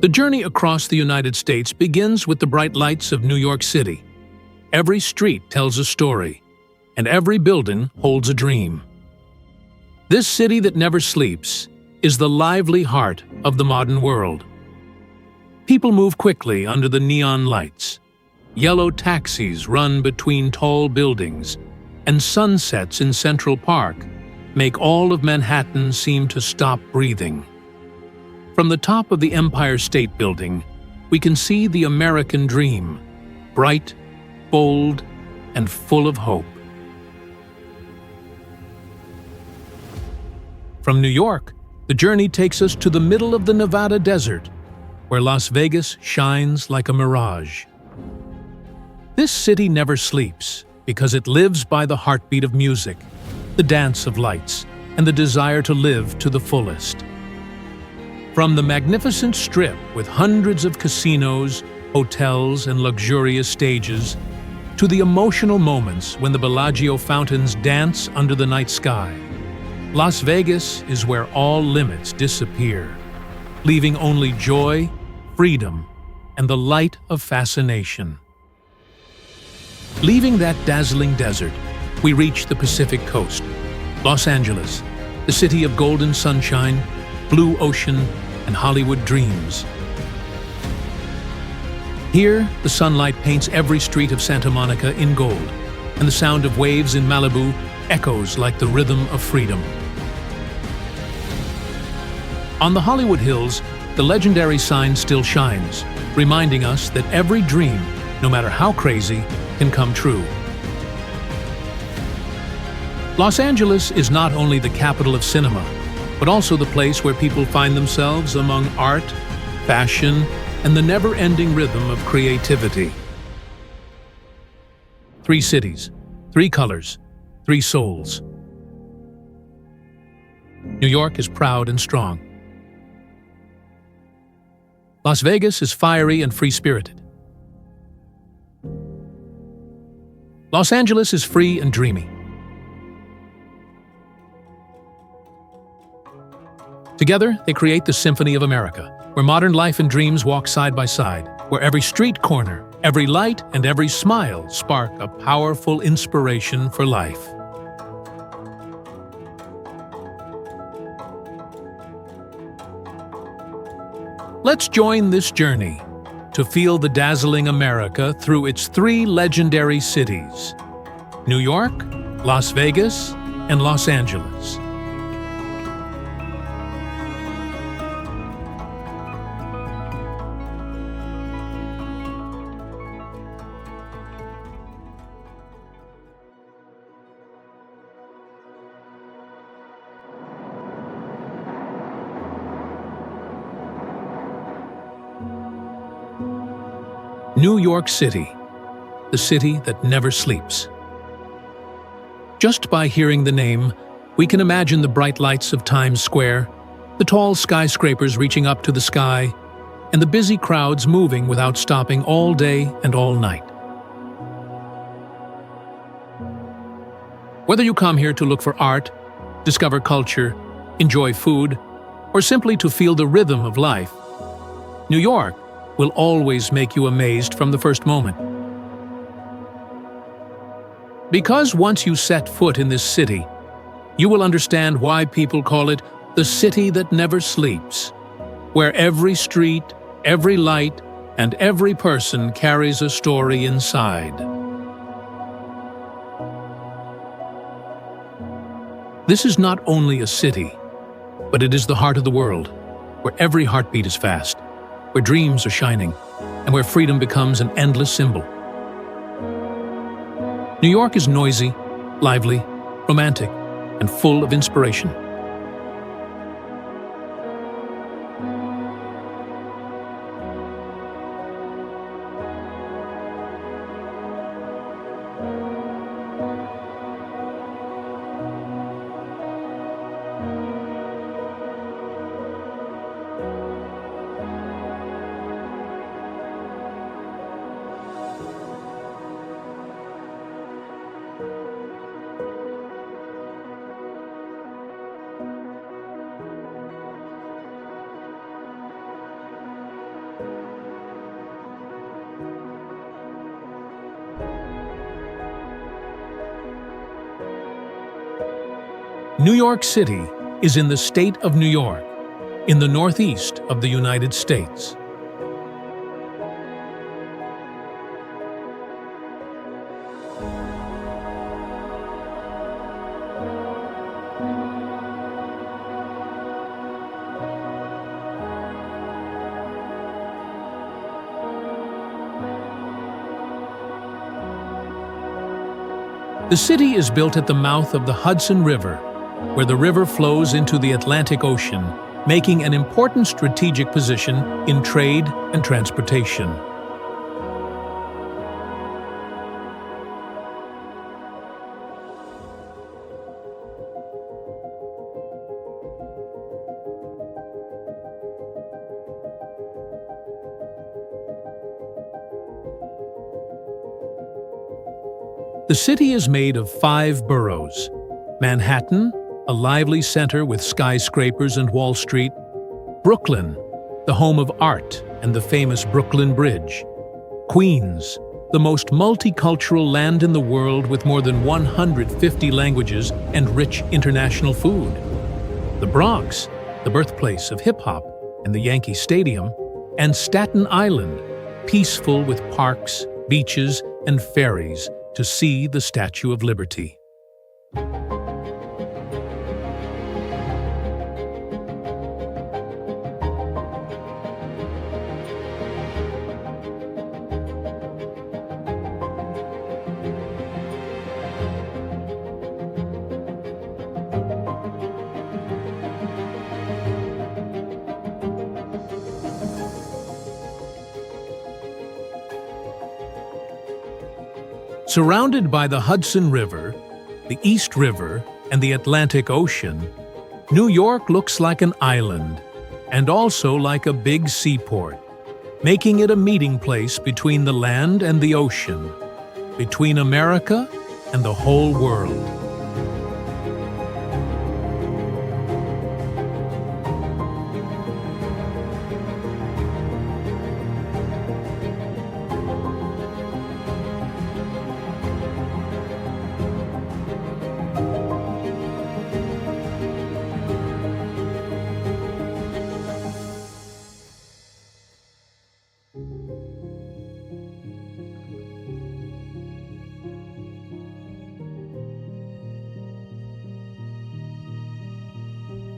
The journey across the United States begins with the bright lights of New York City. Every street tells a story, and every building holds a dream. This city that never sleeps is the lively heart of the modern world. People move quickly under the neon lights. Yellow taxis run between tall buildings, and sunsets in Central Park make all of Manhattan seem to stop breathing. From the top of the Empire State Building, we can see the American dream, bright, bold, and full of hope. From New York, the journey takes us to the middle of the Nevada desert, where Las Vegas shines like a mirage. This city never sleeps because it lives by the heartbeat of music, the dance of lights, and the desire to live to the fullest. From the magnificent Strip with hundreds of casinos, hotels, and luxurious stages, to the emotional moments when the Bellagio fountains dance under the night sky, Las Vegas is where all limits disappear, leaving only joy, freedom, and the light of fascination. Leaving that dazzling desert, we reach the Pacific coast, Los Angeles, the city of golden sunshine, blue ocean, and Hollywood dreams. Here, the sunlight paints every street of Santa Monica in gold, and the sound of waves in Malibu echoes like the rhythm of freedom. On the Hollywood Hills, the legendary sign still shines, reminding us that every dream, no matter how crazy, can come true. Los Angeles is not only the capital of cinema, but also the place where people find themselves among art, fashion, and the never-ending rhythm of creativity. 3 cities, 3 colors, 3 souls. New York is proud and strong. Las Vegas is fiery and free-spirited. Los Angeles is free and dreamy. Together, they create the Symphony of America, where modern life and dreams walk side by side, where every street corner, every light, and every smile spark a powerful inspiration for life. Let's join this journey to feel the dazzling America through its 3 legendary cities: New York, Las Vegas, and Los Angeles. New York City, the city that never sleeps. Just by hearing the name, we can imagine the bright lights of Times Square, the tall skyscrapers reaching up to the sky, and the busy crowds moving without stopping all day and all night. Whether you come here to look for art, discover culture, enjoy food, or simply to feel the rhythm of life, New York will always make you amazed from the first moment. Because once you set foot in this city, you will understand why people call it the city that never sleeps, where every street, every light, and every person carries a story inside. This is not only a city, but it is the heart of the world, where every heartbeat is fast, where dreams are shining, and where freedom becomes an endless symbol. New York is noisy, lively, romantic, and full of inspiration. New York City is in the state of New York, in the northeast of the United States. The city is built at the mouth of the Hudson River, where the river flows into the Atlantic Ocean, making an important strategic position in trade and transportation. The city is made of 5 boroughs: Manhattan, a lively center with skyscrapers and Wall Street; Brooklyn, the home of art and the famous Brooklyn Bridge; Queens, the most multicultural land in the world with more than 150 languages and rich international food; the Bronx, the birthplace of hip-hop and the Yankee Stadium; and Staten Island, peaceful with parks, beaches, and ferries to see the Statue of Liberty. Surrounded by the Hudson River, the East River, and the Atlantic Ocean, New York looks like an island, and also like a big seaport, making it a meeting place between the land and the ocean, between America and the whole world.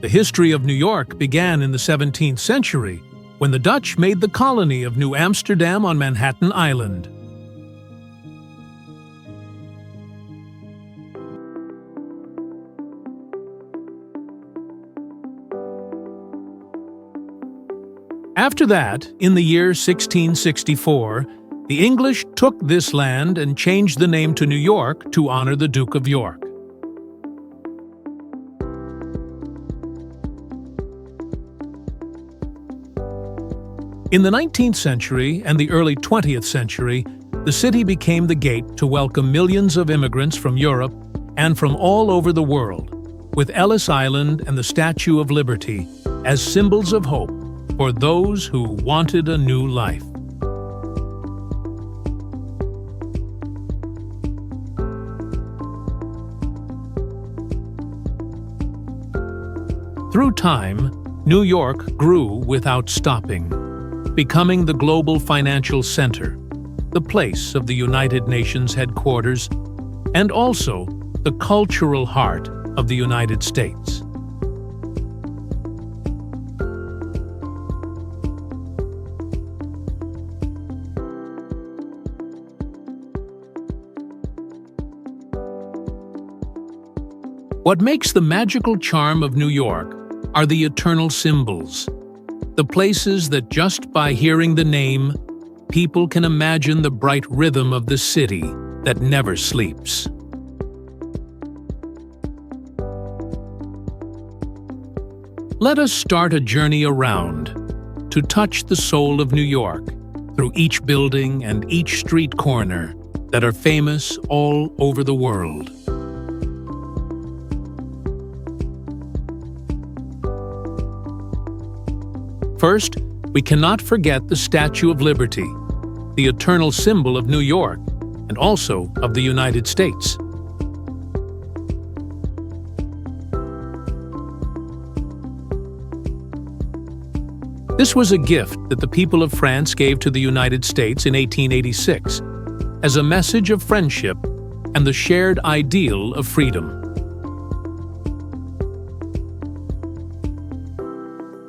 The history of New York began in the 17th century, when the Dutch made the colony of New Amsterdam on Manhattan Island. After that, in the year 1664, the English took this land and changed the name to New York to honor the Duke of York. In the 19th century and the early 20th century, the city became the gate to welcome millions of immigrants from Europe and from all over the world, with Ellis Island and the Statue of Liberty as symbols of hope for those who wanted a new life. Through time, New York grew without stopping, becoming the global financial center, the place of the United Nations headquarters, and also the cultural heart of the United States. What makes the magical charm of New York are the eternal symbols, the places that just by hearing the name, people can imagine the bright rhythm of the city that never sleeps. Let us start a journey around to touch the soul of New York through each building and each street corner that are famous all over the world. First, we cannot forget the Statue of Liberty, the eternal symbol of New York and also of the United States. This was a gift that the people of France gave to the United States in 1886 as a message of friendship and the shared ideal of freedom.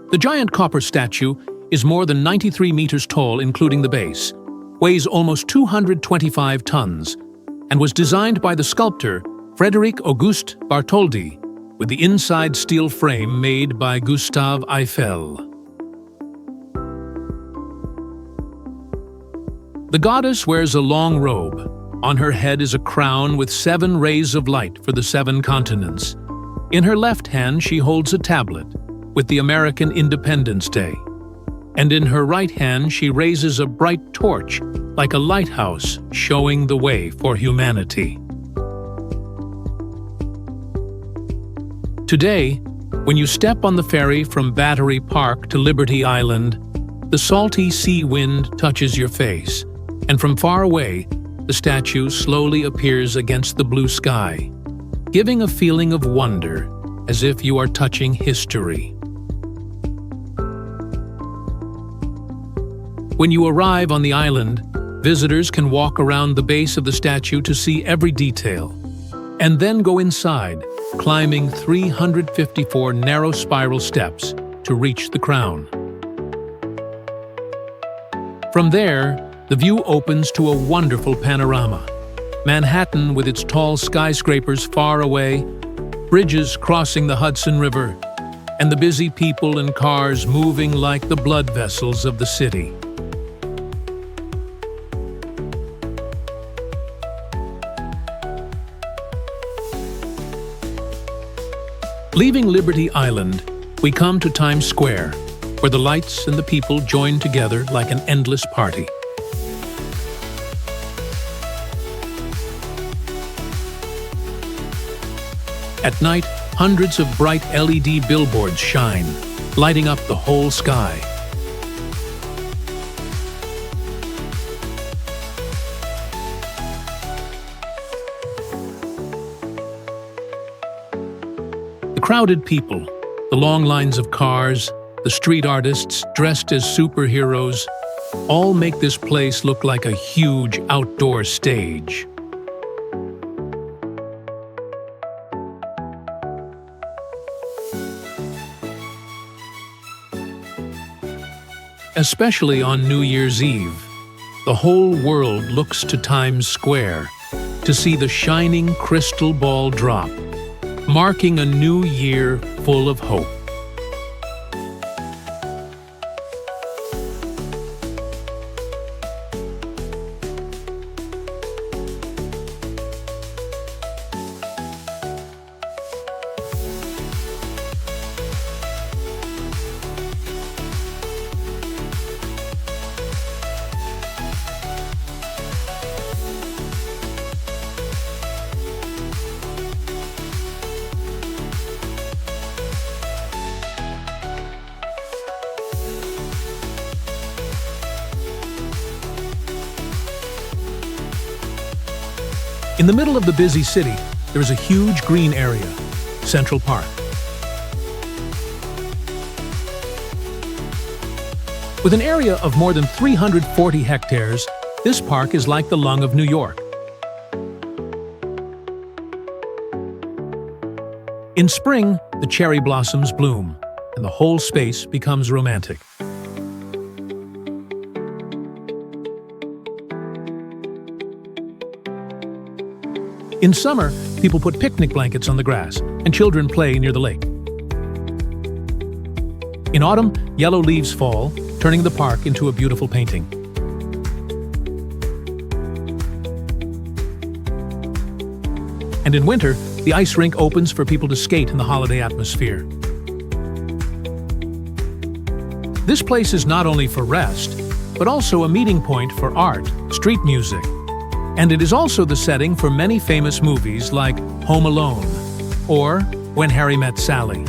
The giant copper statue is more than 93 meters tall, including the base, weighs almost 225 tons, and was designed by the sculptor Frédéric Auguste Bartholdi, with the inside steel frame made by Gustave Eiffel. The goddess wears a long robe. On her head is a crown with 7 rays of light for the 7 continents. In her left hand she holds a tablet with the American Independence Day. And in her right hand she raises a bright torch like a lighthouse showing the way for humanity. Today, when you step on the ferry from Battery Park to Liberty Island, the salty sea wind touches your face, and from far away, the statue slowly appears against the blue sky, giving a feeling of wonder, as if you are touching history. When you arrive on the island, visitors can walk around the base of the statue to see every detail, and then go inside, climbing 354 narrow spiral steps to reach the crown. From there, the view opens to a wonderful panorama. Manhattan with its tall skyscrapers far away, bridges crossing the Hudson River, and the busy people and cars moving like the blood vessels of the city. Leaving Liberty Island, we come to Times Square, where the lights and the people join together like an endless party. At night, hundreds of bright LED billboards shine, lighting up the whole sky. The crowded people, the long lines of cars, the street artists dressed as superheroes, all make this place look like a huge outdoor stage. Especially on New Year's Eve, the whole world looks to Times Square to see the shining crystal ball drop, marking a new year full of hope. In the middle of the busy city, there is a huge green area, Central Park. With an area of more than 340 hectares, this park is like the lung of New York. In spring, the cherry blossoms bloom, and the whole space becomes romantic. In summer, people put picnic blankets on the grass, and children play near the lake. In autumn, yellow leaves fall, turning the park into a beautiful painting. And in winter, the ice rink opens for people to skate in the holiday atmosphere. This place is not only for rest, but also a meeting point for art, street music, and it is also the setting for many famous movies like Home Alone or When Harry Met Sally.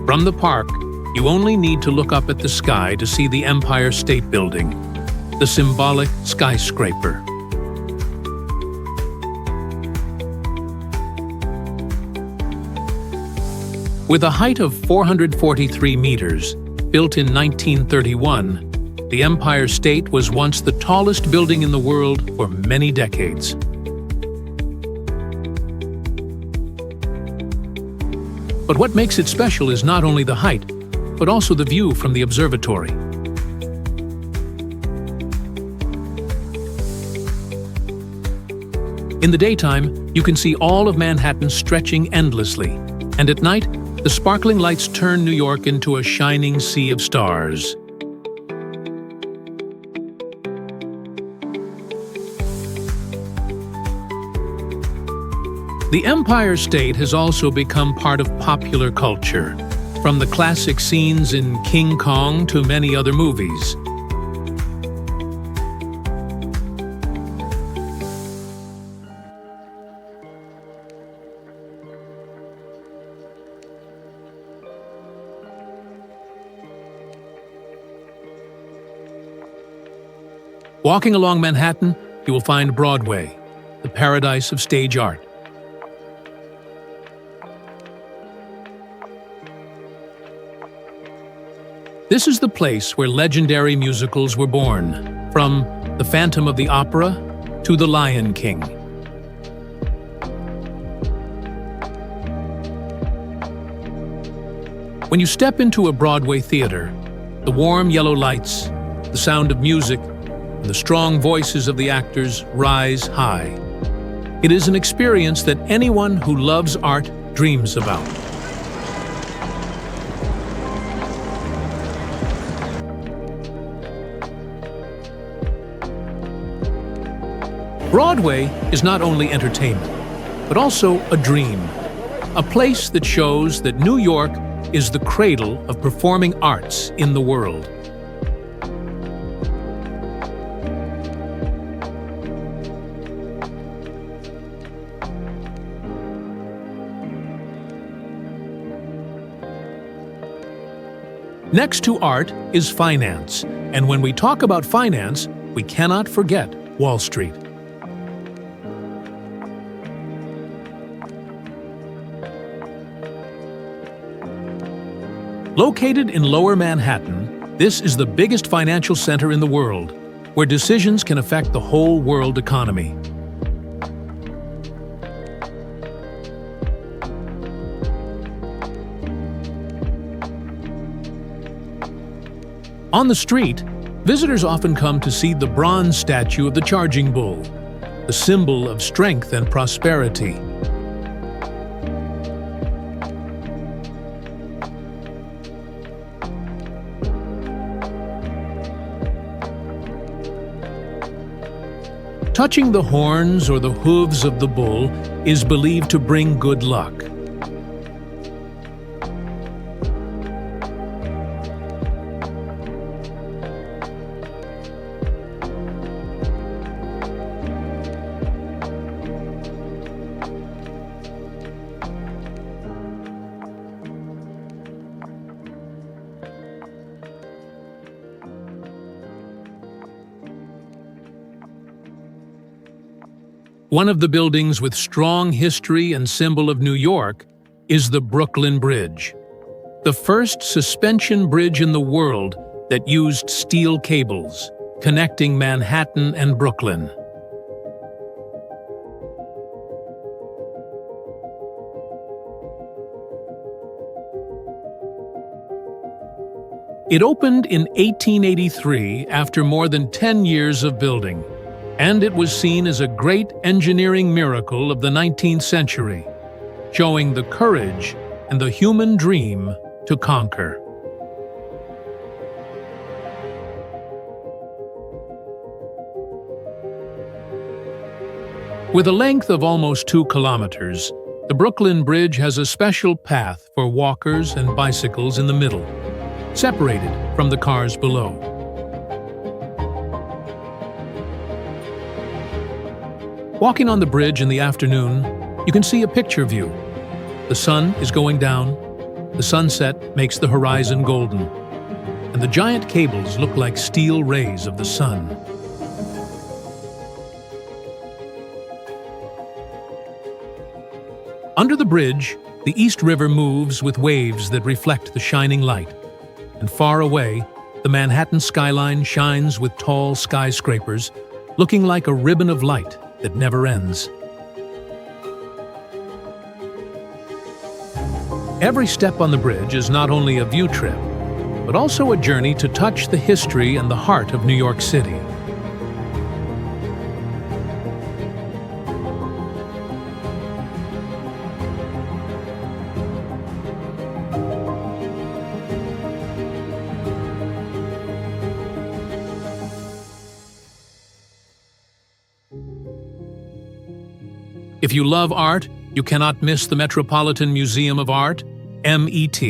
From the park, you only need to look up at the sky to see the Empire State Building, the symbolic skyscraper. With a height of 443 meters, built in 1931, the Empire State was once the tallest building in the world for many decades. But what makes it special is not only the height, but also the view from the observatory. In the daytime, you can see all of Manhattan stretching endlessly, and at night, the sparkling lights turn New York into a shining sea of stars. The Empire State has also become part of popular culture, from the classic scenes in King Kong to many other movies. Walking along Manhattan, you will find Broadway, the paradise of stage art. This is the place where legendary musicals were born, from The Phantom of the Opera to The Lion King. When you step into a Broadway theater, the warm yellow lights, the sound of music, and the strong voices of the actors rise high. It is an experience that anyone who loves art dreams about. Broadway is not only entertainment, but also a dream, a place that shows that New York is the cradle of performing arts in the world. Next to art is finance, and when we talk about finance, we cannot forget Wall Street. Located in Lower Manhattan, this is the biggest financial center in the world, where decisions can affect the whole world economy. On the street, visitors often come to see the bronze statue of the charging bull, the symbol of strength and prosperity. Touching the horns or the hooves of the bull is believed to bring good luck. One of the buildings with strong history and symbol of New York is the Brooklyn Bridge, the first suspension bridge in the world that used steel cables, connecting Manhattan and Brooklyn. It opened in 1883 after more than 10 years of building, and it was seen as a great engineering miracle of the 19th century, showing the courage and the human dream to conquer. With a length of almost 2 kilometers, the Brooklyn Bridge has a special path for walkers and bicycles in the middle, separated from the cars below. Walking on the bridge in the afternoon, you can see a picture view. The sun is going down, the sunset makes the horizon golden, and the giant cables look like steel rays of the sun. Under the bridge, The East River moves with waves that reflect the shining light. And far away, the Manhattan skyline shines with tall skyscrapers, looking like a ribbon of light that never ends. Every step on the bridge is not only a view trip, but also a journey to touch the history and the heart of New York City. If you love art, you cannot miss the Metropolitan Museum of Art, MET.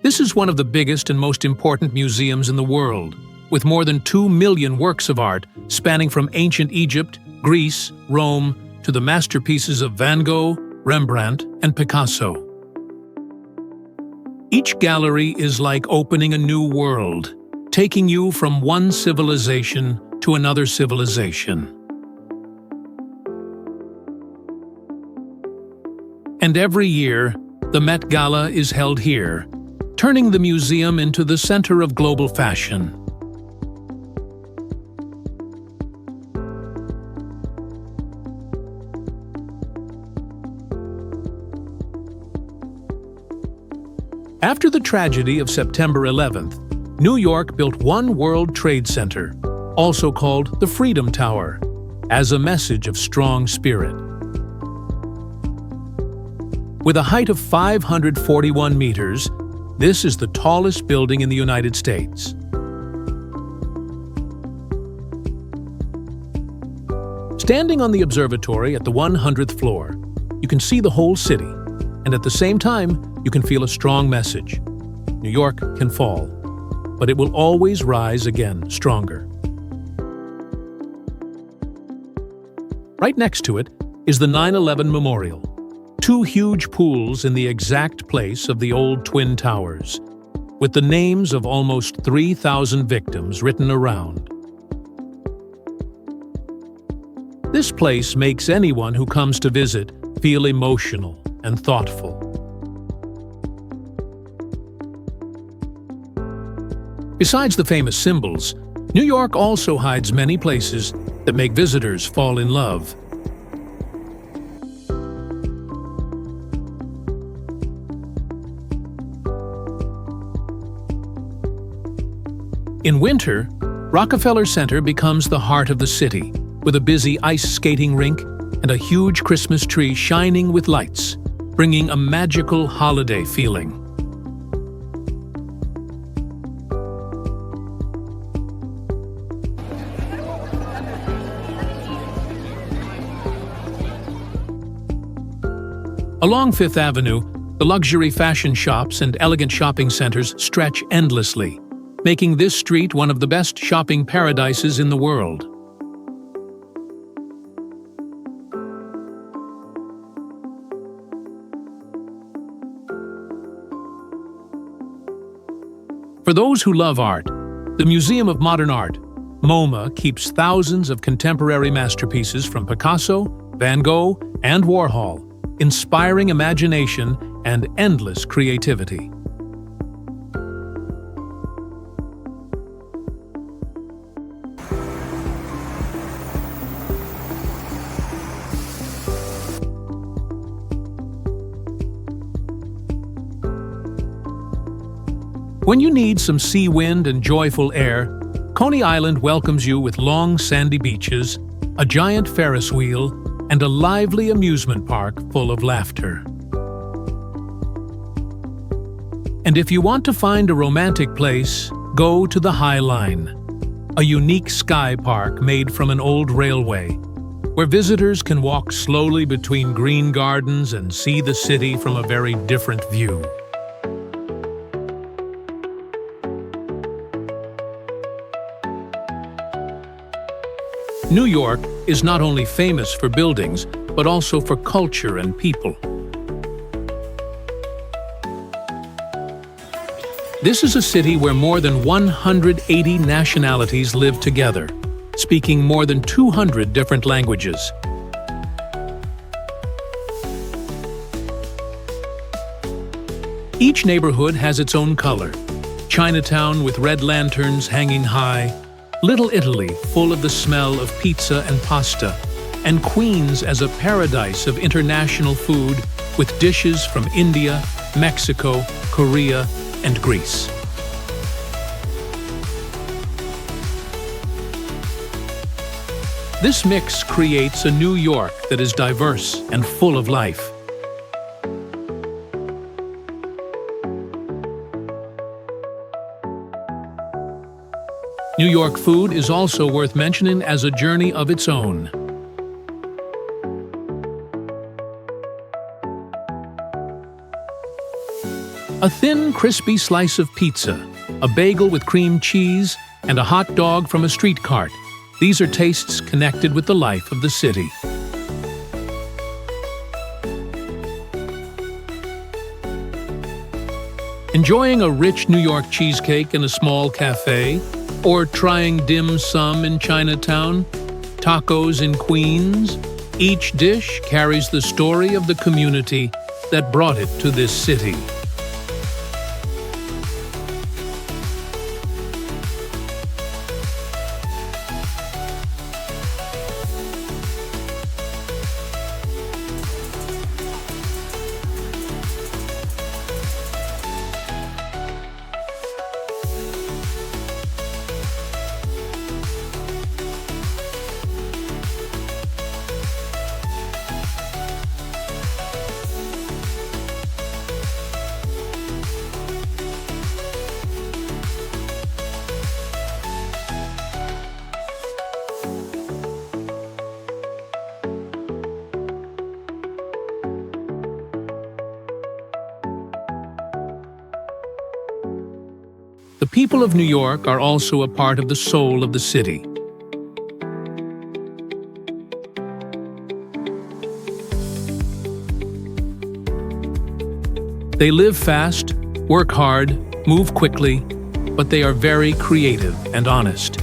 This is one of the biggest and most important museums in the world, with more than 2 million works of art spanning from ancient Egypt, Greece, Rome, to the masterpieces of Van Gogh, Rembrandt, and Picasso. Each gallery is like opening a new world, taking you from one civilization to another civilization. And every year, the Met Gala is held here, turning the museum into the center of global fashion. After the tragedy of September 11th, New York built one World Trade Center, also called the Freedom Tower, as a message of strong spirit. With a height of 541 meters, this is the tallest building in the United States. Standing on the observatory at the 100th floor, you can see the whole city, and at the same time, you can feel a strong message. New York can fall, but it will always rise again, stronger. Right next to it is the 9/11 Memorial, 2 huge pools in the exact place of the old Twin Towers, with the names of almost 3,000 victims written around. This place makes anyone who comes to visit feel emotional and thoughtful. Besides the famous symbols, New York also hides many places that make visitors fall in love. In winter, Rockefeller Center becomes the heart of the city, with a busy ice skating rink and a huge Christmas tree shining with lights, bringing a magical holiday feeling. Along Fifth Avenue, the luxury fashion shops and elegant shopping centers stretch endlessly, making this street one of the best shopping paradises in the world. For those who love art, the Museum of Modern Art, MoMA, keeps thousands of contemporary masterpieces from Picasso, Van Gogh, and Warhol, inspiring imagination and endless creativity. When you need some sea wind and joyful air, Coney Island welcomes you with long sandy beaches, a giant Ferris wheel, and a lively amusement park full of laughter. And if you want to find a romantic place, go to the High Line, a unique sky park made from an old railway, where visitors can walk slowly between green gardens and see the city from a very different view. New York is not only famous for buildings, but also for culture and people. This is a city where more than 180 nationalities live together, speaking more than 200 different languages. Each neighborhood has its own color. Chinatown with red lanterns hanging high, Little Italy full of the smell of pizza and pasta, and Queens as a paradise of international food with dishes from India, Mexico, Korea, and Greece. This mix creates a New York that is diverse and full of life. New York food is also worth mentioning as a journey of its own. A thin, crispy slice of pizza, a bagel with cream cheese, and a hot dog from a street cart. These are tastes connected with the life of the city. Enjoying a rich New York cheesecake in a small cafe, or trying dim sum in Chinatown, tacos in Queens, each dish carries the story of the community that brought it to this city. The people of New York are also a part of the soul of the city. They live fast, work hard, move quickly, but they are very creative and honest.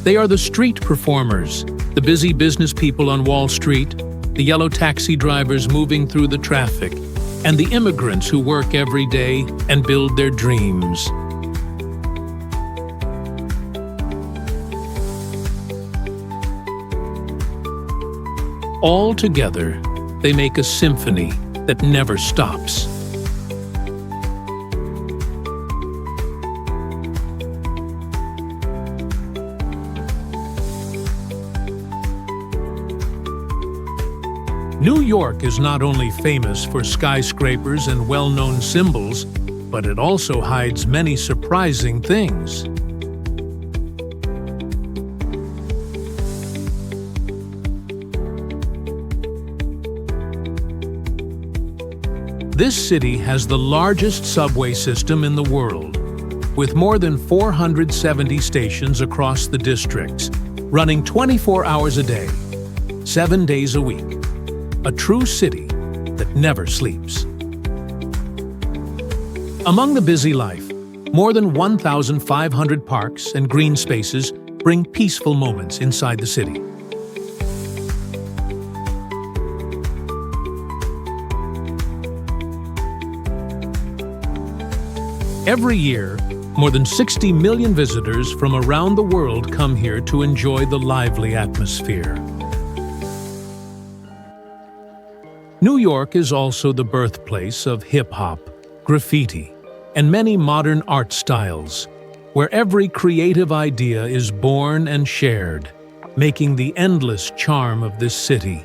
They are the street performers, the busy business people on Wall Street, the yellow taxi drivers moving through the traffic, and the immigrants who work every day and build their dreams. All together, they make a symphony that never stops. New York is not only famous for skyscrapers and well-known symbols, but it also hides many surprising things. This city has the largest subway system in the world, with more than 470 stations across the districts, running 24 hours a day, 7 days a week. A true city that never sleeps. Among the busy life, more than 1,500 parks and green spaces bring peaceful moments inside the city. Every year, more than 60 million visitors from around the world come here to enjoy the lively atmosphere. New York is also the birthplace of hip-hop, graffiti, and many modern art styles, where every creative idea is born and shared, making the endless charm of this city.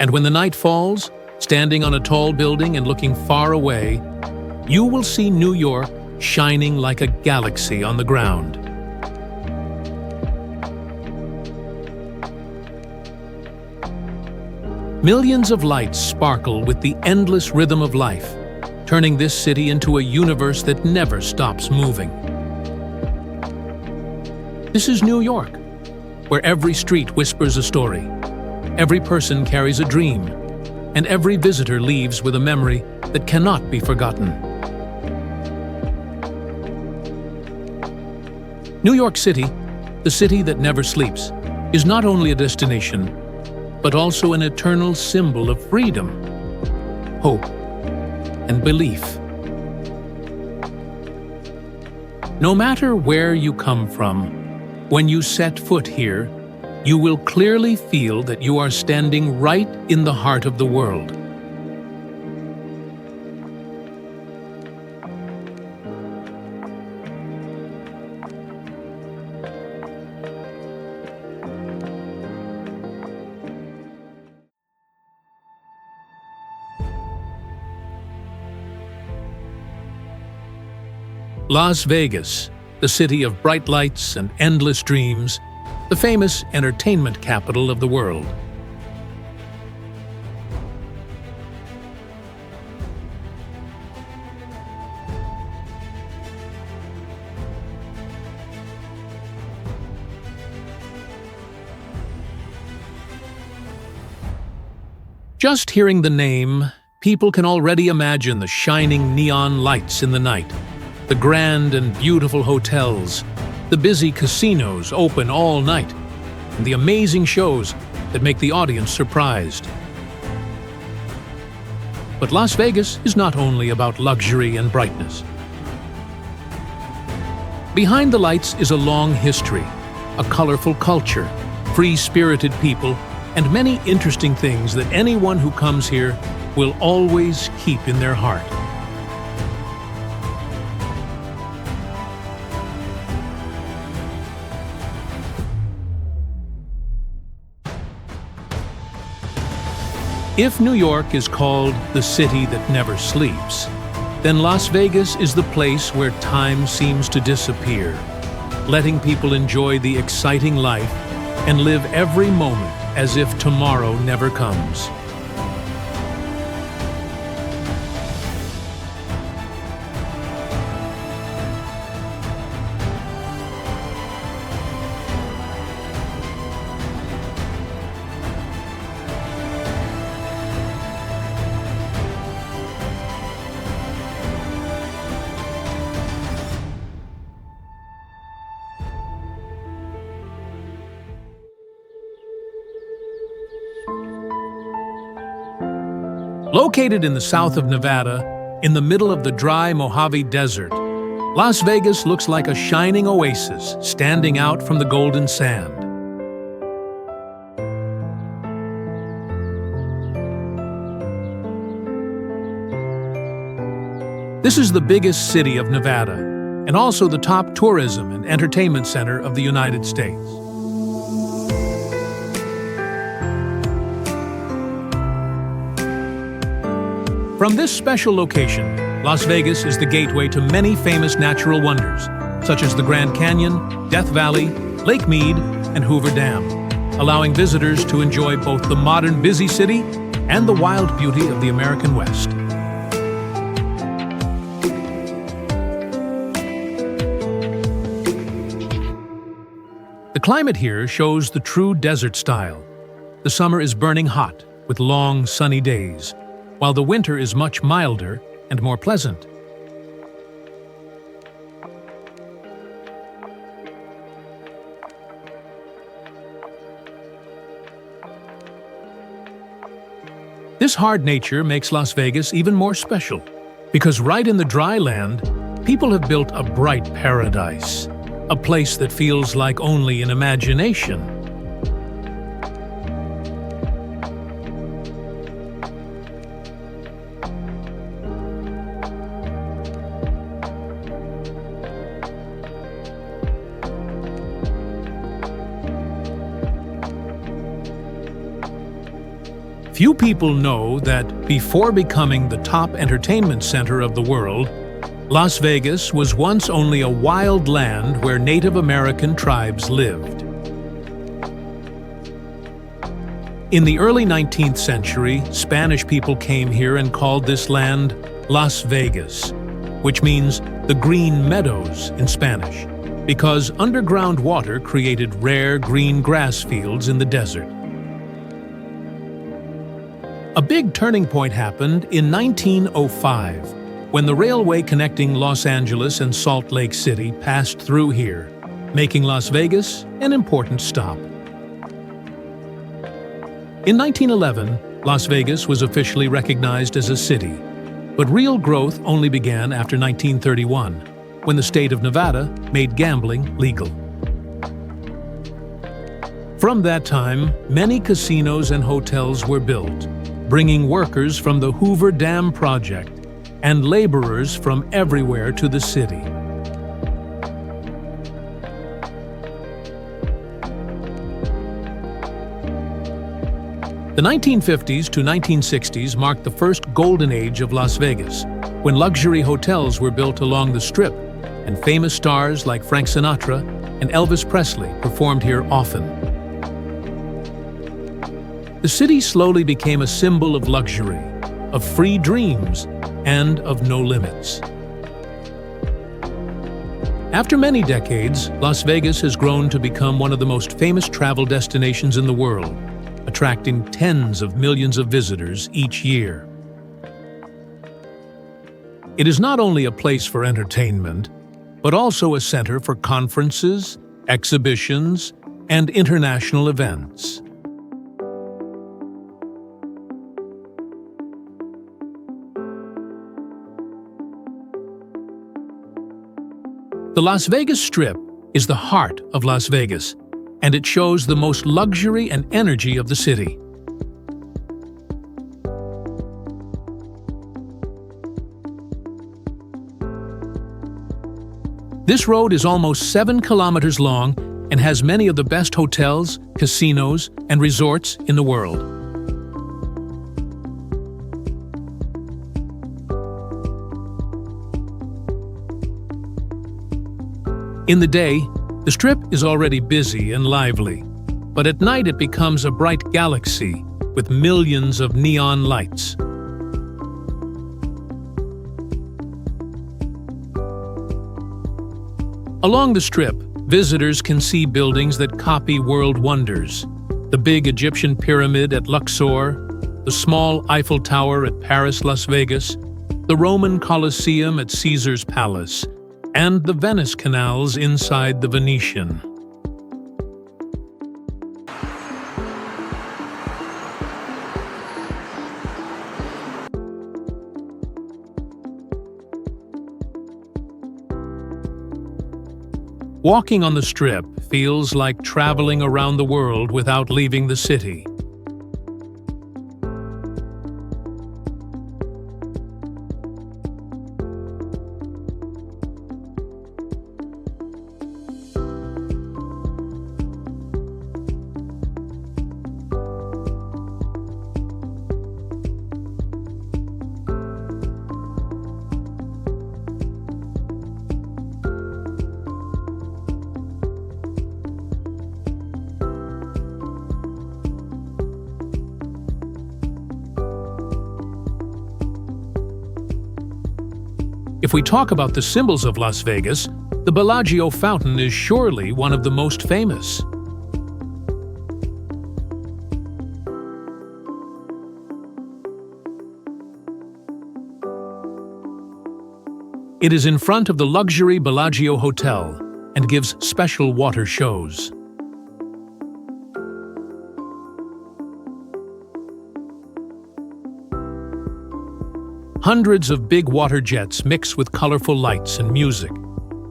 And when the night falls, standing on a tall building and looking far away, you will see New York shining like a galaxy on the ground. Millions of lights sparkle with the endless rhythm of life, turning this city into a universe that never stops moving. This is New York, where every street whispers a story, every person carries a dream, and every visitor leaves with a memory that cannot be forgotten. New York City, the city that never sleeps, is not only a destination, but also an eternal symbol of freedom, hope, and belief. No matter where you come from, when you set foot here, you will clearly feel that you are standing right in the heart of the world. Las Vegas, the city of bright lights and endless dreams, the famous entertainment capital of the world. Just hearing the name, people can already imagine the shining neon lights in the night, the grand and beautiful hotels, the busy casinos open all night, and the amazing shows that make the audience surprised. But Las Vegas is not only about luxury and brightness. Behind the lights is a long history, a colorful culture, free-spirited people, and many interesting things that anyone who comes here will always keep in their heart. If New York is called the city that never sleeps, then Las Vegas is the place where time seems to disappear, letting people enjoy the exciting life and live every moment as if tomorrow never comes. Located in the south of Nevada, in the middle of the dry Mojave Desert, Las Vegas looks like a shining oasis standing out from the golden sand. This is the biggest city of Nevada, and also the top tourism and entertainment center of the United States. From this special location, Las Vegas is the gateway to many famous natural wonders, such as the Grand Canyon, Death Valley, Lake Mead, and Hoover Dam, allowing visitors to enjoy both the modern busy city and the wild beauty of the American West. The climate here shows the true desert style. The summer is burning hot, with long, sunny days, while the winter is much milder and more pleasant. This hard nature makes Las Vegas even more special, because right in the dry land, people have built a bright paradise, a place that feels like only an imagination. Few people know that before becoming the top entertainment center of the world, Las Vegas was once only a wild land where Native American tribes lived. In the early 19th century, Spanish people came here and called this land Las Vegas, which means the green meadows in Spanish, because underground water created rare green grass fields in the desert. A big turning point happened in 1905, when the railway connecting Los Angeles and Salt Lake City passed through here, making Las Vegas an important stop. In 1911, Las Vegas was officially recognized as a city, but real growth only began after 1931, when the state of Nevada made gambling legal. From that time, many casinos and hotels were built, bringing workers from the Hoover Dam project and laborers from everywhere to the city. The 1950s to 1960s marked the first golden age of Las Vegas, when luxury hotels were built along the Strip, and famous stars like Frank Sinatra and Elvis Presley performed here often. The city slowly became a symbol of luxury, of free dreams, and of no limits. After many decades, Las Vegas has grown to become one of the most famous travel destinations in the world, attracting tens of millions of visitors each year. It is not only a place for entertainment, but also a center for conferences, exhibitions, and international events. The Las Vegas Strip is the heart of Las Vegas, and it shows the most luxury and energy of the city. This road is almost 7 kilometers long and has many of the best hotels, casinos, and resorts in the world. In the day, the Strip is already busy and lively, but at night it becomes a bright galaxy with millions of neon lights. Along the Strip, visitors can see buildings that copy world wonders: the big Egyptian pyramid at Luxor, the small Eiffel Tower at Paris, Las Vegas, the Roman Colosseum at Caesar's Palace, and the Venice canals inside the Venetian. Walking on the Strip feels like traveling around the world without leaving the city. If we talk about the symbols of Las Vegas, the Bellagio fountain is surely one of the most famous. It is in front of the luxury Bellagio Hotel and gives special water shows. Hundreds of big water jets mix with colorful lights and music,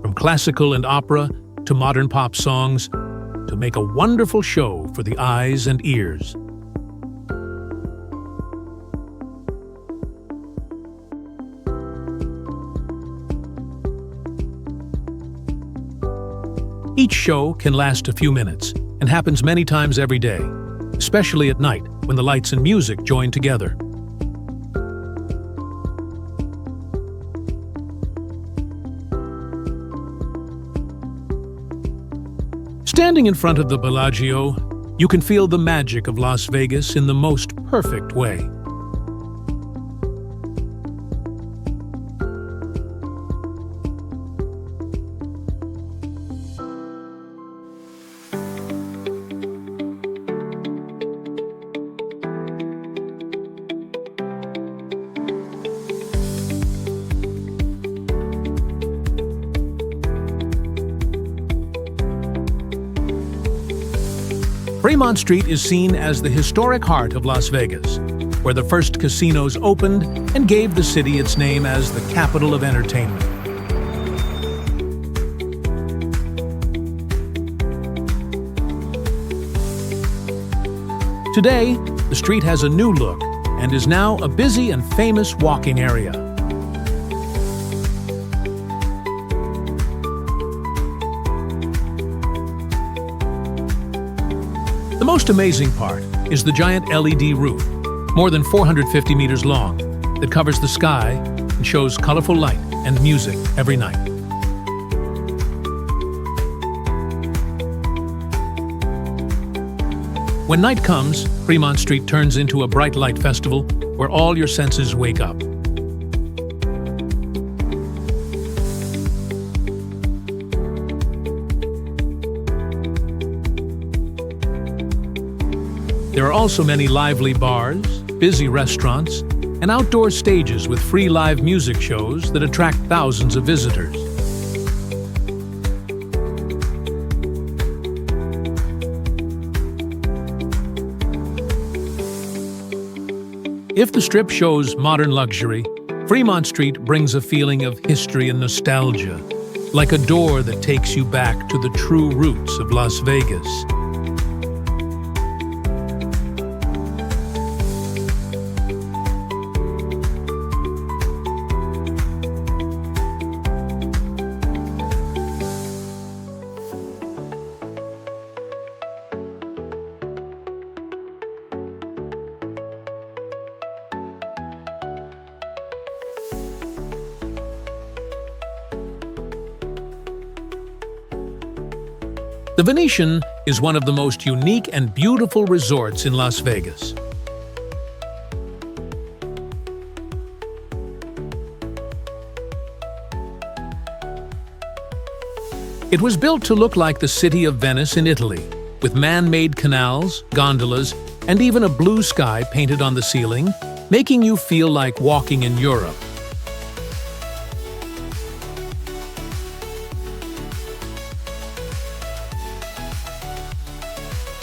from classical and opera to modern pop songs, to make a wonderful show for the eyes and ears. Each show can last a few minutes and happens many times every day, especially at night when the lights and music join together. Standing in front of the Bellagio, you can feel the magic of Las Vegas in the most perfect way. Fremont Street is seen as the historic heart of Las Vegas, where the first casinos opened and gave the city its name as the capital of entertainment. Today, the street has a new look and is now a busy and famous walking area. The most amazing part is the giant LED roof, more than 450 meters long, that covers the sky and shows colorful light and music every night. When night comes, Fremont Street turns into a bright light festival where all your senses wake up. There are also many lively bars, busy restaurants, and outdoor stages with free live music shows that attract thousands of visitors. If the Strip shows modern luxury, Fremont Street brings a feeling of history and nostalgia, like a door that takes you back to the true roots of Las Vegas. The Venetian is one of the most unique and beautiful resorts in Las Vegas. It was built to look like the city of Venice in Italy, with man-made canals, gondolas, and even a blue sky painted on the ceiling, making you feel like walking in Europe.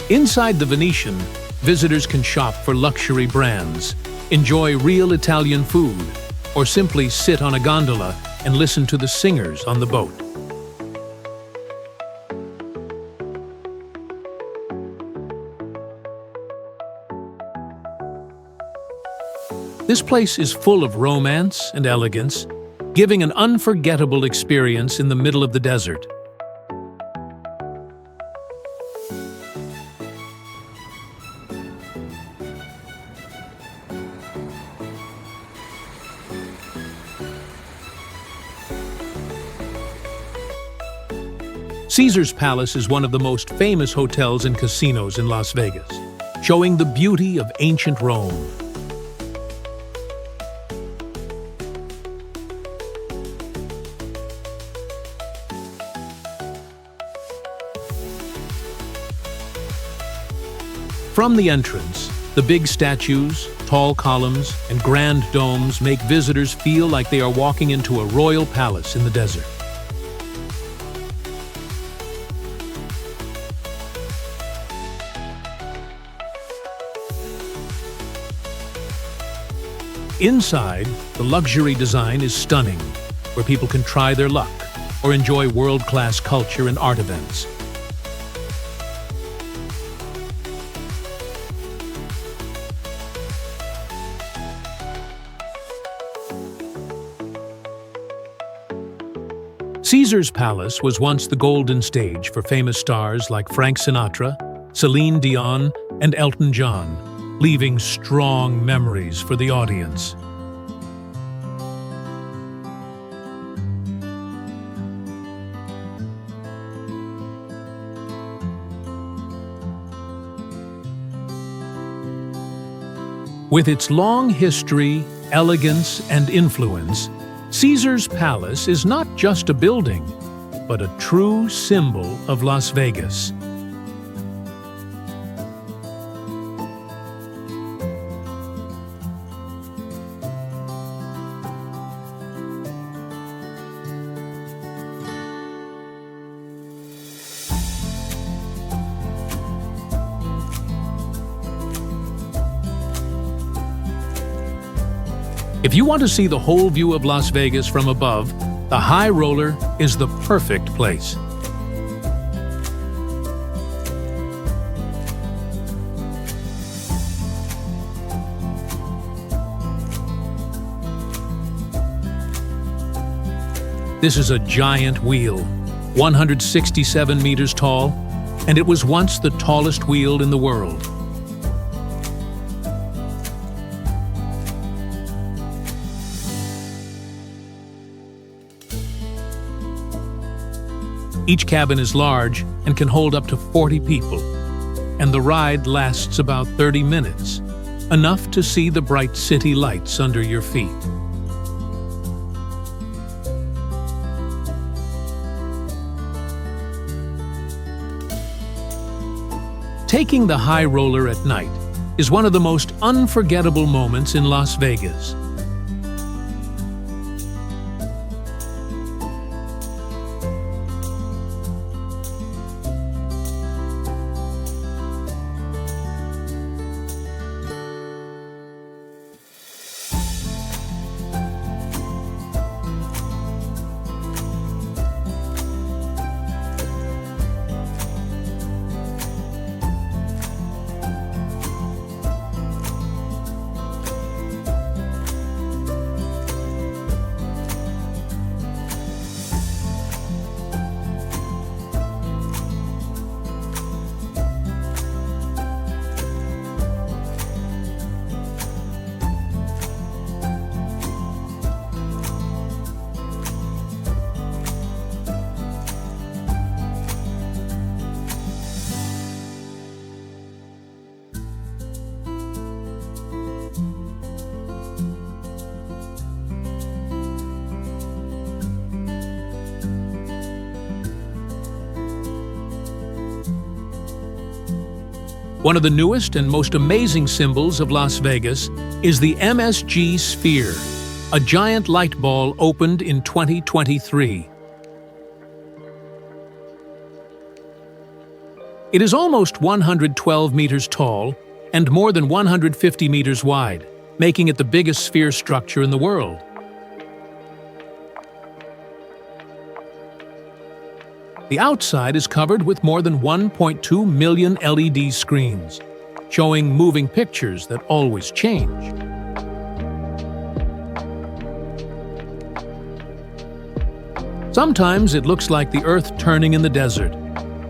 Inside the Venetian, visitors can shop for luxury brands, enjoy real Italian food, or simply sit on a gondola and listen to the singers on the boat. This place is full of romance and elegance, giving an unforgettable experience in the middle of the desert. Caesar's Palace is one of the most famous hotels and casinos in Las Vegas, showing the beauty of ancient Rome. From the entrance, the big statues, tall columns, and grand domes make visitors feel like they are walking into a royal palace in the desert. Inside, the luxury design is stunning, where people can try their luck or enjoy world-class culture and art events. Caesar's Palace was once the golden stage for famous stars like Frank Sinatra, Celine Dion, and Elton John, leaving strong memories for the audience. With its long history, elegance, and influence, Caesar's Palace is not just a building, but a true symbol of Las Vegas. If you want to see the whole view of Las Vegas from above, the high roller is the perfect place. This is a giant wheel, 167 meters tall, and it was once the tallest wheel in the world. Each cabin is large and can hold up to 40 people, and the ride lasts about 30 minutes, enough to see the bright city lights under your feet. Taking the high roller at night is one of the most unforgettable moments in Las Vegas. One of the newest and most amazing symbols of Las Vegas is the MSG Sphere, a giant light ball opened in 2023. It is almost 112 meters tall and more than 150 meters wide, making it the biggest sphere structure in the world. The outside is covered with more than 1.2 million LED screens, showing moving pictures that always change. Sometimes it looks like the Earth turning in the desert,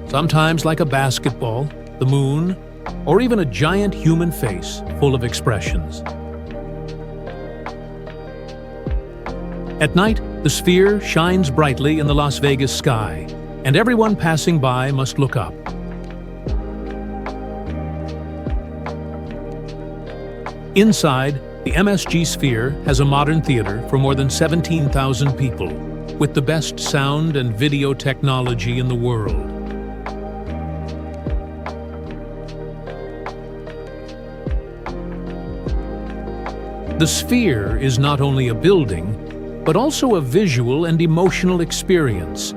sometimes like a basketball, the moon, or even a giant human face full of expressions. At night, the sphere shines brightly in the Las Vegas sky, and everyone passing by must look up. Inside, the MSG Sphere has a modern theater for more than 17,000 people, with the best sound and video technology in the world. The Sphere is not only a building, but also a visual and emotional experience,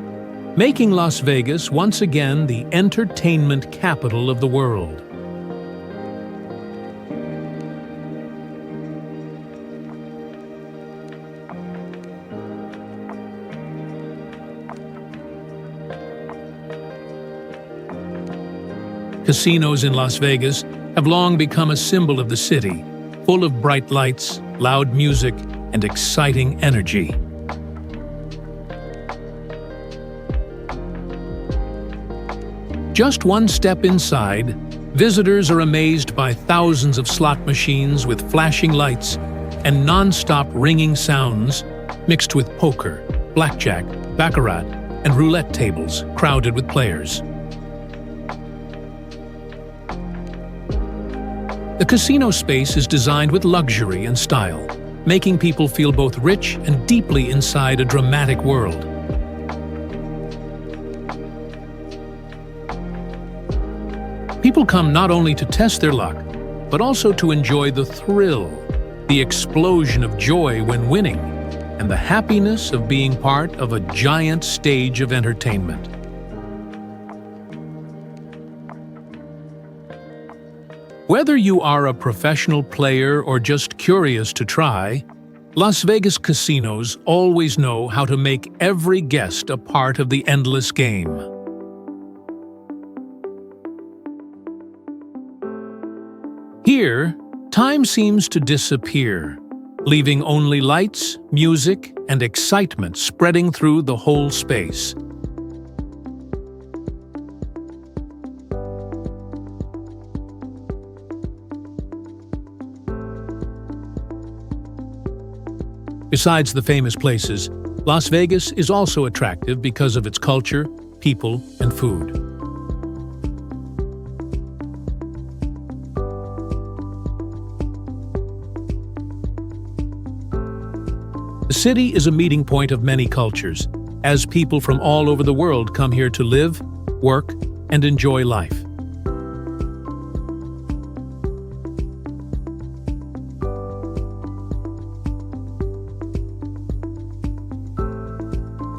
making Las Vegas once again the entertainment capital of the world. Casinos in Las Vegas have long become a symbol of the city, full of bright lights, loud music, and exciting energy. Just one step inside, visitors are amazed by thousands of slot machines with flashing lights and non-stop ringing sounds, mixed with poker, blackjack, baccarat, and roulette tables crowded with players. The casino space is designed with luxury and style, making people feel both rich and deeply inside a dramatic world. People come not only to test their luck, but also to enjoy the thrill, the explosion of joy when winning, and the happiness of being part of a giant stage of entertainment. Whether you are a professional player or just curious to try, Las Vegas casinos always know how to make every guest a part of the endless game. Here, time seems to disappear, leaving only lights, music, and excitement spreading through the whole space. Besides the famous places, Las Vegas is also attractive because of its culture, people, and food. The city is a meeting point of many cultures, as people from all over the world come here to live, work, and enjoy life.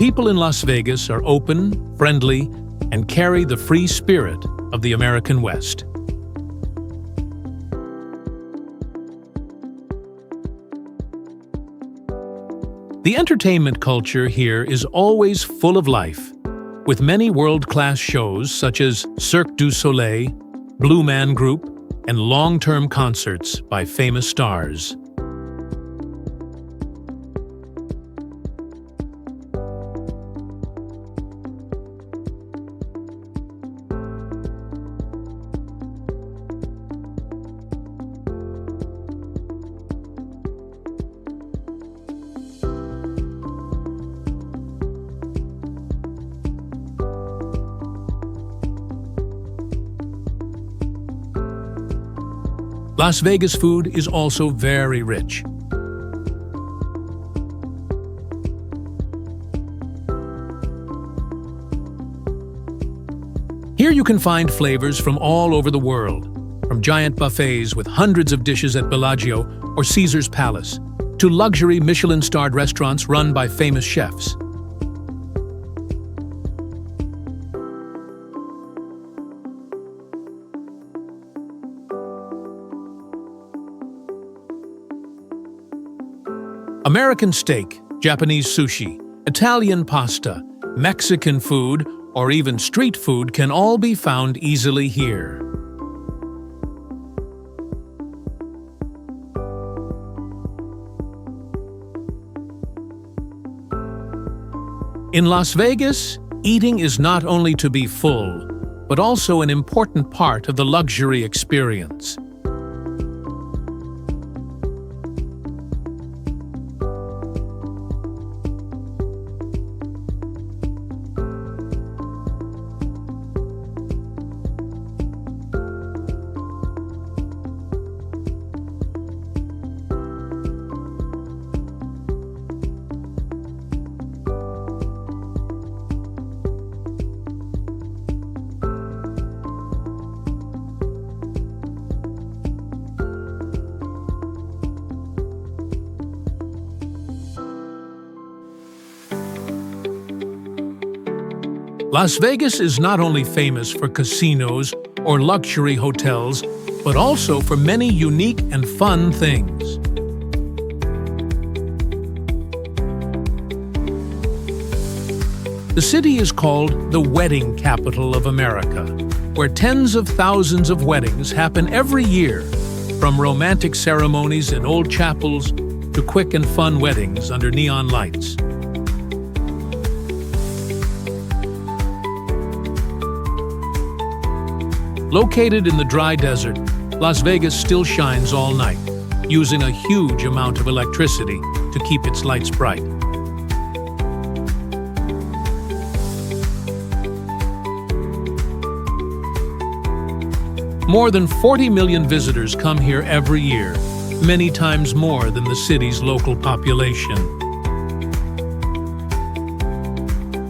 People in Las Vegas are open, friendly, and carry the free spirit of the American West. The entertainment culture here is always full of life, with many world-class shows such as Cirque du Soleil, Blue Man Group, and long-term concerts by famous stars. Las Vegas food is also very rich. Here you can find flavors from all over the world, from giant buffets with hundreds of dishes at Bellagio or Caesar's Palace, to luxury Michelin-starred restaurants run by famous chefs. American steak, Japanese sushi, Italian pasta, Mexican food, or even street food can all be found easily here. In Las Vegas, eating is not only to be full, but also an important part of the luxury experience. Las Vegas is not only famous for casinos or luxury hotels, but also for many unique and fun things. The city is called the wedding capital of America, where tens of thousands of weddings happen every year, from romantic ceremonies in old chapels to quick and fun weddings under neon lights. Located in the dry desert, Las Vegas still shines all night, using a huge amount of electricity to keep its lights bright. More than 40 million visitors come here every year, many times more than the city's local population.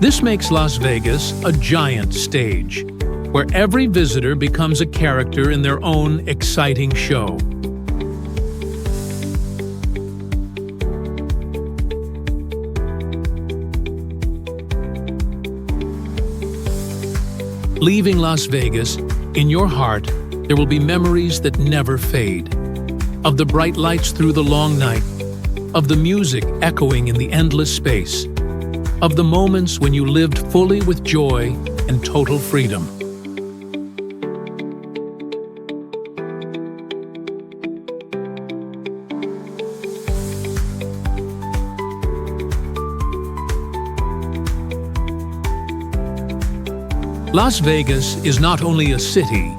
This makes Las Vegas a giant stage, where every visitor becomes a character in their own exciting show. Leaving Las Vegas, in your heart, there will be memories that never fade. Of the bright lights through the long night, of the music echoing in the endless space, of the moments when you lived fully with joy and total freedom. Las Vegas is not only a city,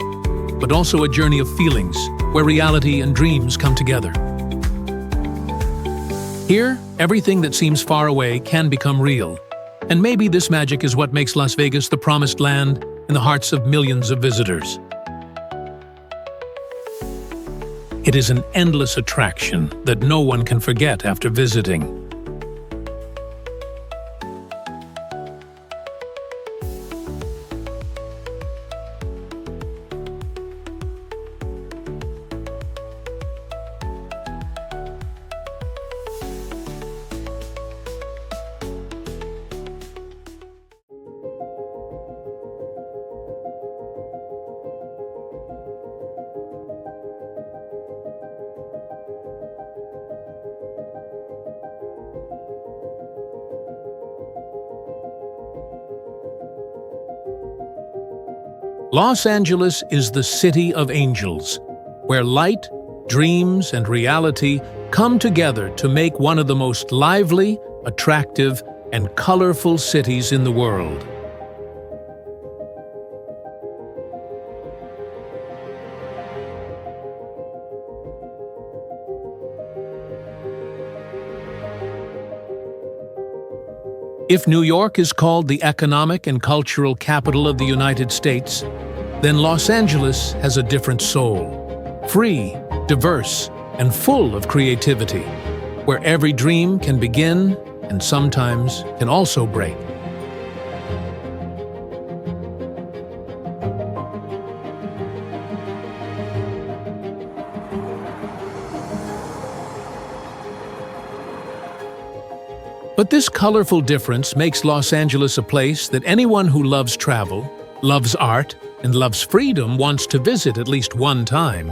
but also a journey of feelings where reality and dreams come together. Here, everything that seems far away can become real, and maybe this magic is what makes Las Vegas the promised land in the hearts of millions of visitors. It is an endless attraction that no one can forget after visiting. Los Angeles is the city of angels, where light, dreams, and reality come together to make one of the most lively, attractive, and colorful cities in the world. If New York is called the economic and cultural capital of the United States, then Los Angeles has a different soul, free, diverse, and full of creativity, where every dream can begin and sometimes can also break. But this colorful difference makes Los Angeles a place that anyone who loves travel, loves art, and loves freedom wants to visit at least one time.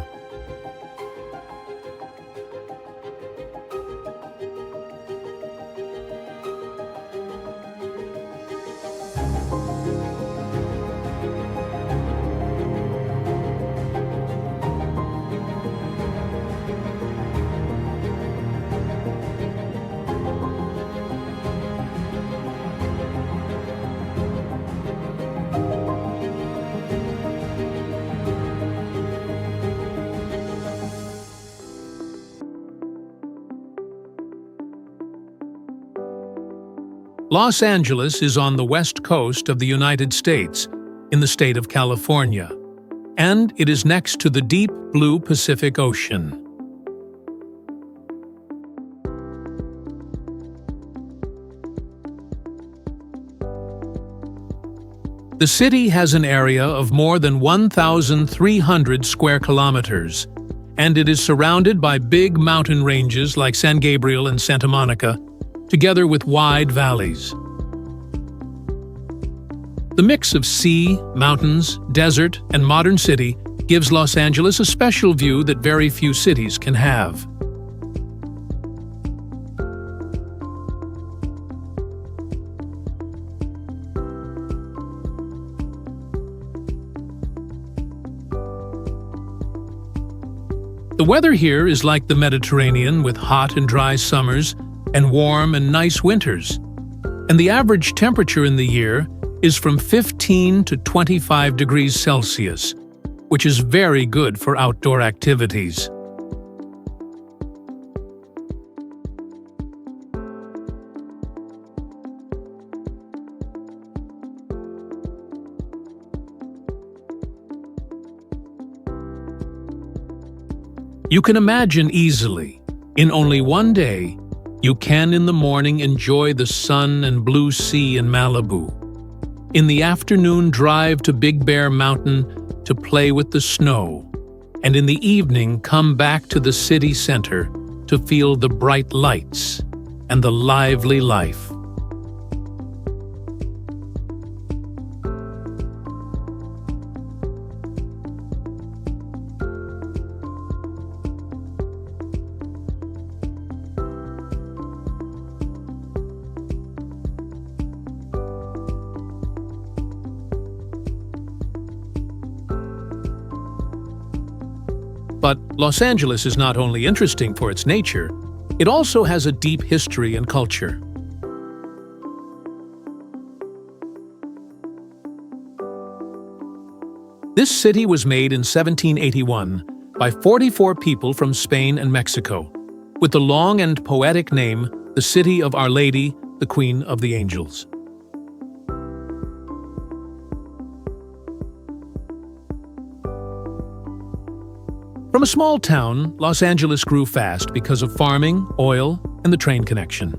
Los Angeles is on the west coast of the United States, in the state of California, and it is next to the deep blue Pacific Ocean. The city has an area of more than 1,300 square kilometers, and it is surrounded by big mountain ranges like San Gabriel and Santa Monica, together with wide valleys. The mix of sea, mountains, desert, and modern city gives Los Angeles a special view that very few cities can have. The weather here is like the Mediterranean, with hot and dry summers and warm and nice winters, and the average temperature in the year is from 15 to 25 degrees Celsius, which is very good for outdoor activities. You can imagine easily, in only one day, you can in the morning enjoy the sun and blue sea in Malibu. In the afternoon, drive to Big Bear Mountain to play with the snow. And in the evening, come back to the city center to feel the bright lights and the lively life. But Los Angeles is not only interesting for its nature, it also has a deep history and culture. This city was made in 1781 by 44 people from Spain and Mexico, with the long and poetic name, the City of Our Lady, the Queen of the Angels. From a small town, Los Angeles grew fast because of farming, oil, and the train connection.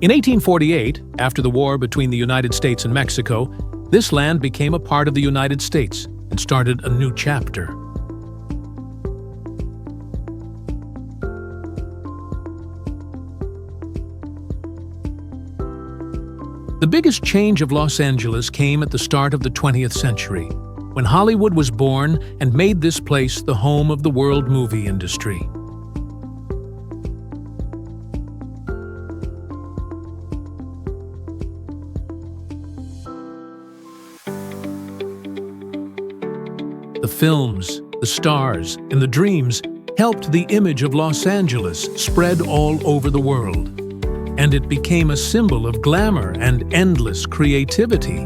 In 1848, after the war between the United States and Mexico, this land became a part of the United States and started a new chapter. The biggest change of Los Angeles came at the start of the 20th century, when Hollywood was born and made this place the home of the world movie industry. The films, the stars, and the dreams helped the image of Los Angeles spread all over the world, and it became a symbol of glamour and endless creativity.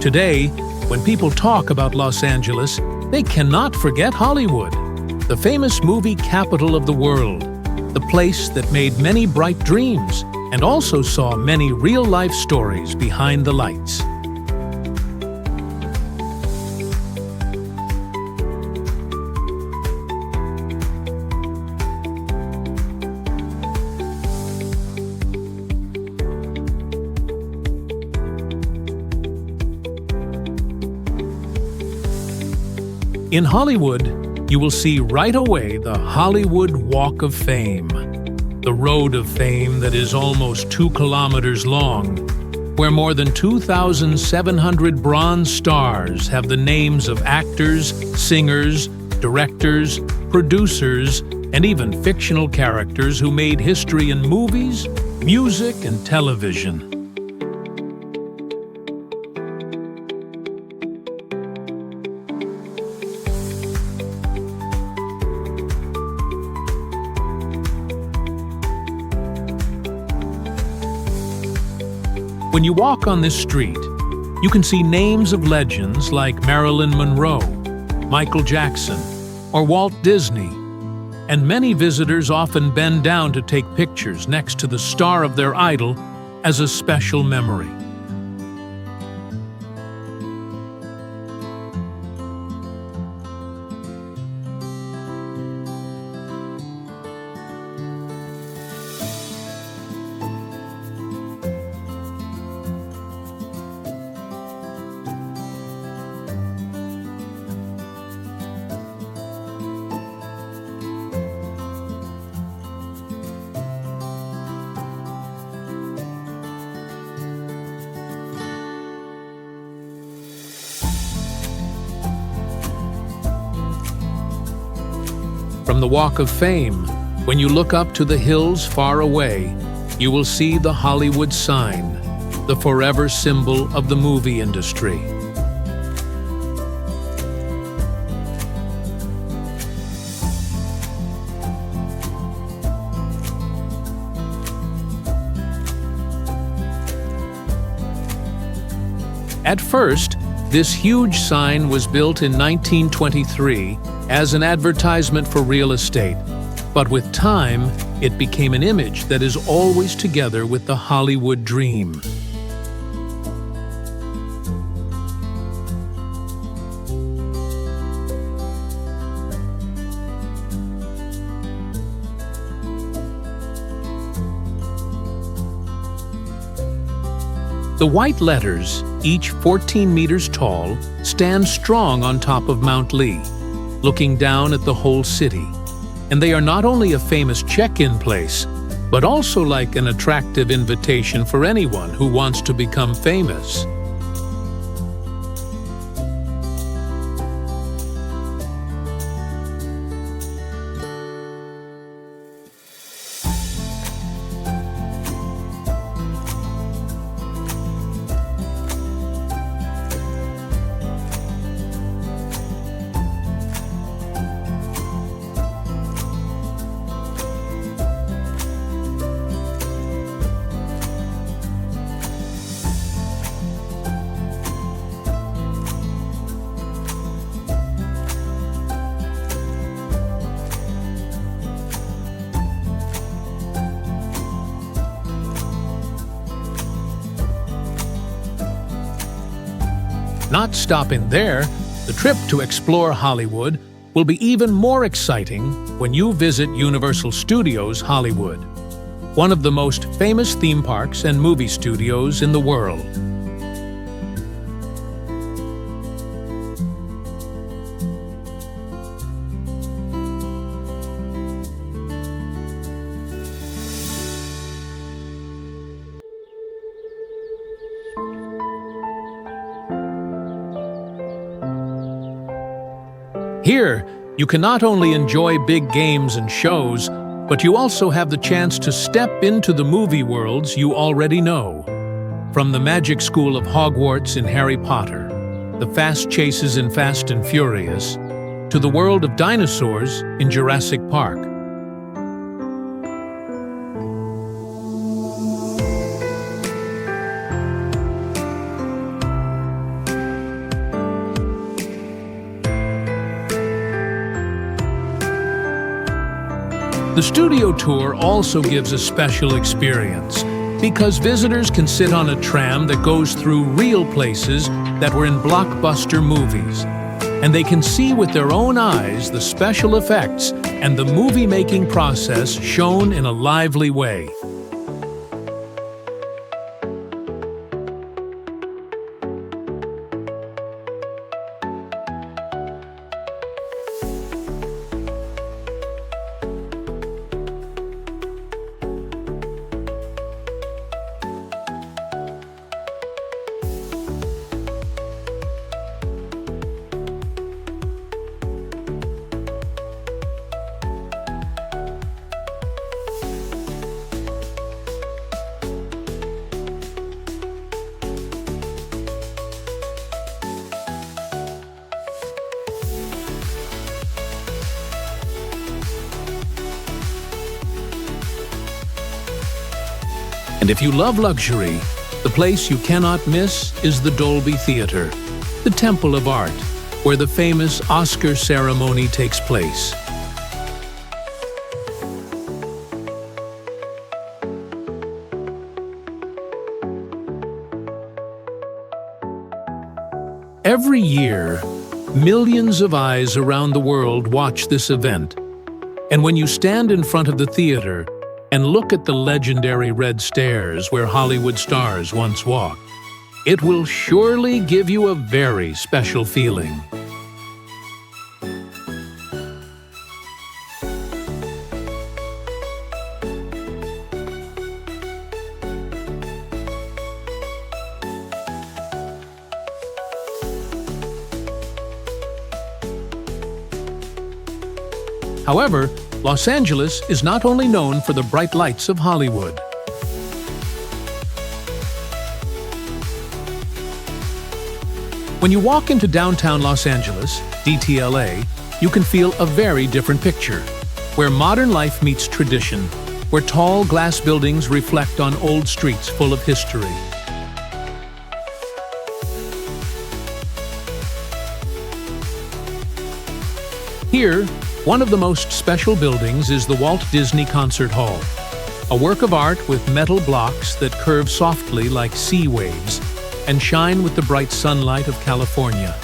Today, when people talk about Los Angeles, they cannot forget Hollywood, the famous movie capital of the world, the place that made many bright dreams and also saw many real-life stories behind the lights. In Hollywood, you will see right away the Hollywood Walk of Fame, the road of fame that is almost 2 kilometers long, where more than 2,700 bronze stars have the names of actors, singers, directors, producers, and even fictional characters who made history in movies, music, and television. When you walk on this street, you can see names of legends like Marilyn Monroe, Michael Jackson, or Walt Disney, and many visitors often bend down to take pictures next to the star of their idol as a special memory. From the Walk of Fame, when you look up to the hills far away, you will see the Hollywood sign, the forever symbol of the movie industry. At first, this huge sign was built in 1923 as an advertisement for real estate, but with time, it became an image that is always together with the Hollywood dream. The white letters, each 14 meters tall, stand strong on top of Mount Lee, looking down at the whole city. And they are not only a famous check-in place, but also like an attractive invitation for anyone who wants to become famous. Not stopping there, the trip to explore Hollywood will be even more exciting when you visit Universal Studios Hollywood, one of the most famous theme parks and movie studios in the world. Here, you can not only enjoy big games and shows, but you also have the chance to step into the movie worlds you already know. From the magic school of Hogwarts in Harry Potter, the fast chases in Fast and Furious, to the world of dinosaurs in Jurassic Park. The studio tour also gives a special experience because visitors can sit on a tram that goes through real places that were in blockbuster movies, and they can see with their own eyes the special effects and the movie-making process shown in a lively way. And if you love luxury, the place you cannot miss is the Dolby Theatre, the temple of art, where the famous Oscar ceremony takes place. Every year, millions of eyes around the world watch this event. And when you stand in front of the theater and look at the legendary red stairs where Hollywood stars once walked, it will surely give you a very special feeling. However, Los Angeles is not only known for the bright lights of Hollywood. When you walk into downtown Los Angeles, DTLA, you can feel a very different picture, where modern life meets tradition, where tall glass buildings reflect on old streets full of history. Here, one of the most special buildings is the Walt Disney Concert Hall, a work of art with metal blocks that curve softly like sea waves and shine with the bright sunlight of California.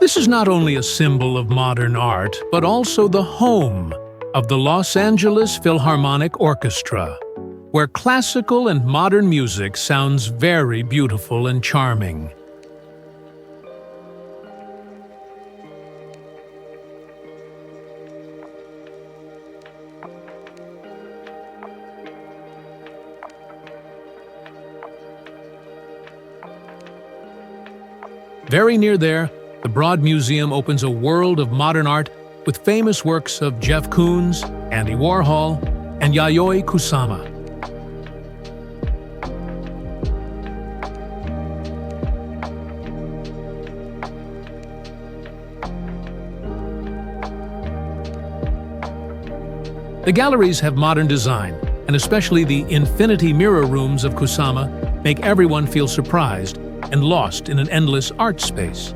This is not only a symbol of modern art, but also the home of the Los Angeles Philharmonic Orchestra, where classical and modern music sounds very beautiful and charming. very near there, the Broad Museum opens a world of modern art with famous works of Jeff Koons, Andy Warhol, and Yayoi Kusama. The galleries have modern design, and especially the infinity mirror rooms of Kusama make everyone feel surprised and lost in an endless art space.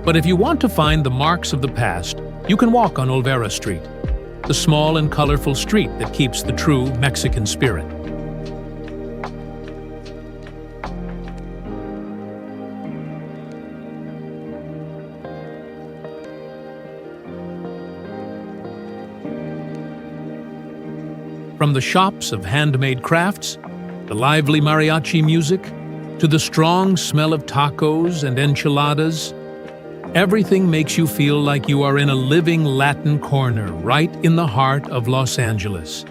But if you want to find the marks of the past, you can walk on Olvera Street, the small and colorful street that keeps the true Mexican spirit. From the shops of handmade crafts, the lively mariachi music, to the strong smell of tacos and enchiladas, everything makes you feel like you are in a living Latin corner right in the heart of Los Angeles.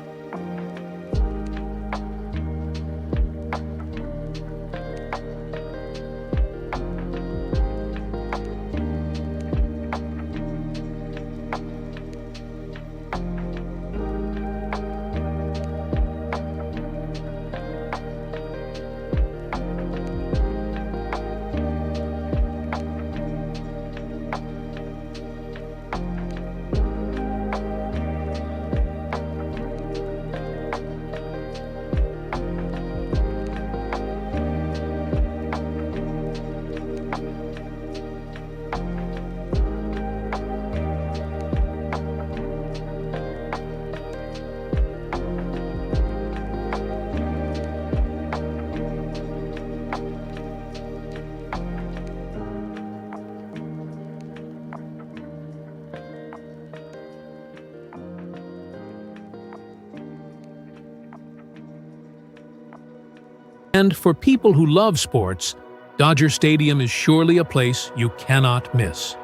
And for people who love sports, Dodger Stadium is surely a place you cannot miss.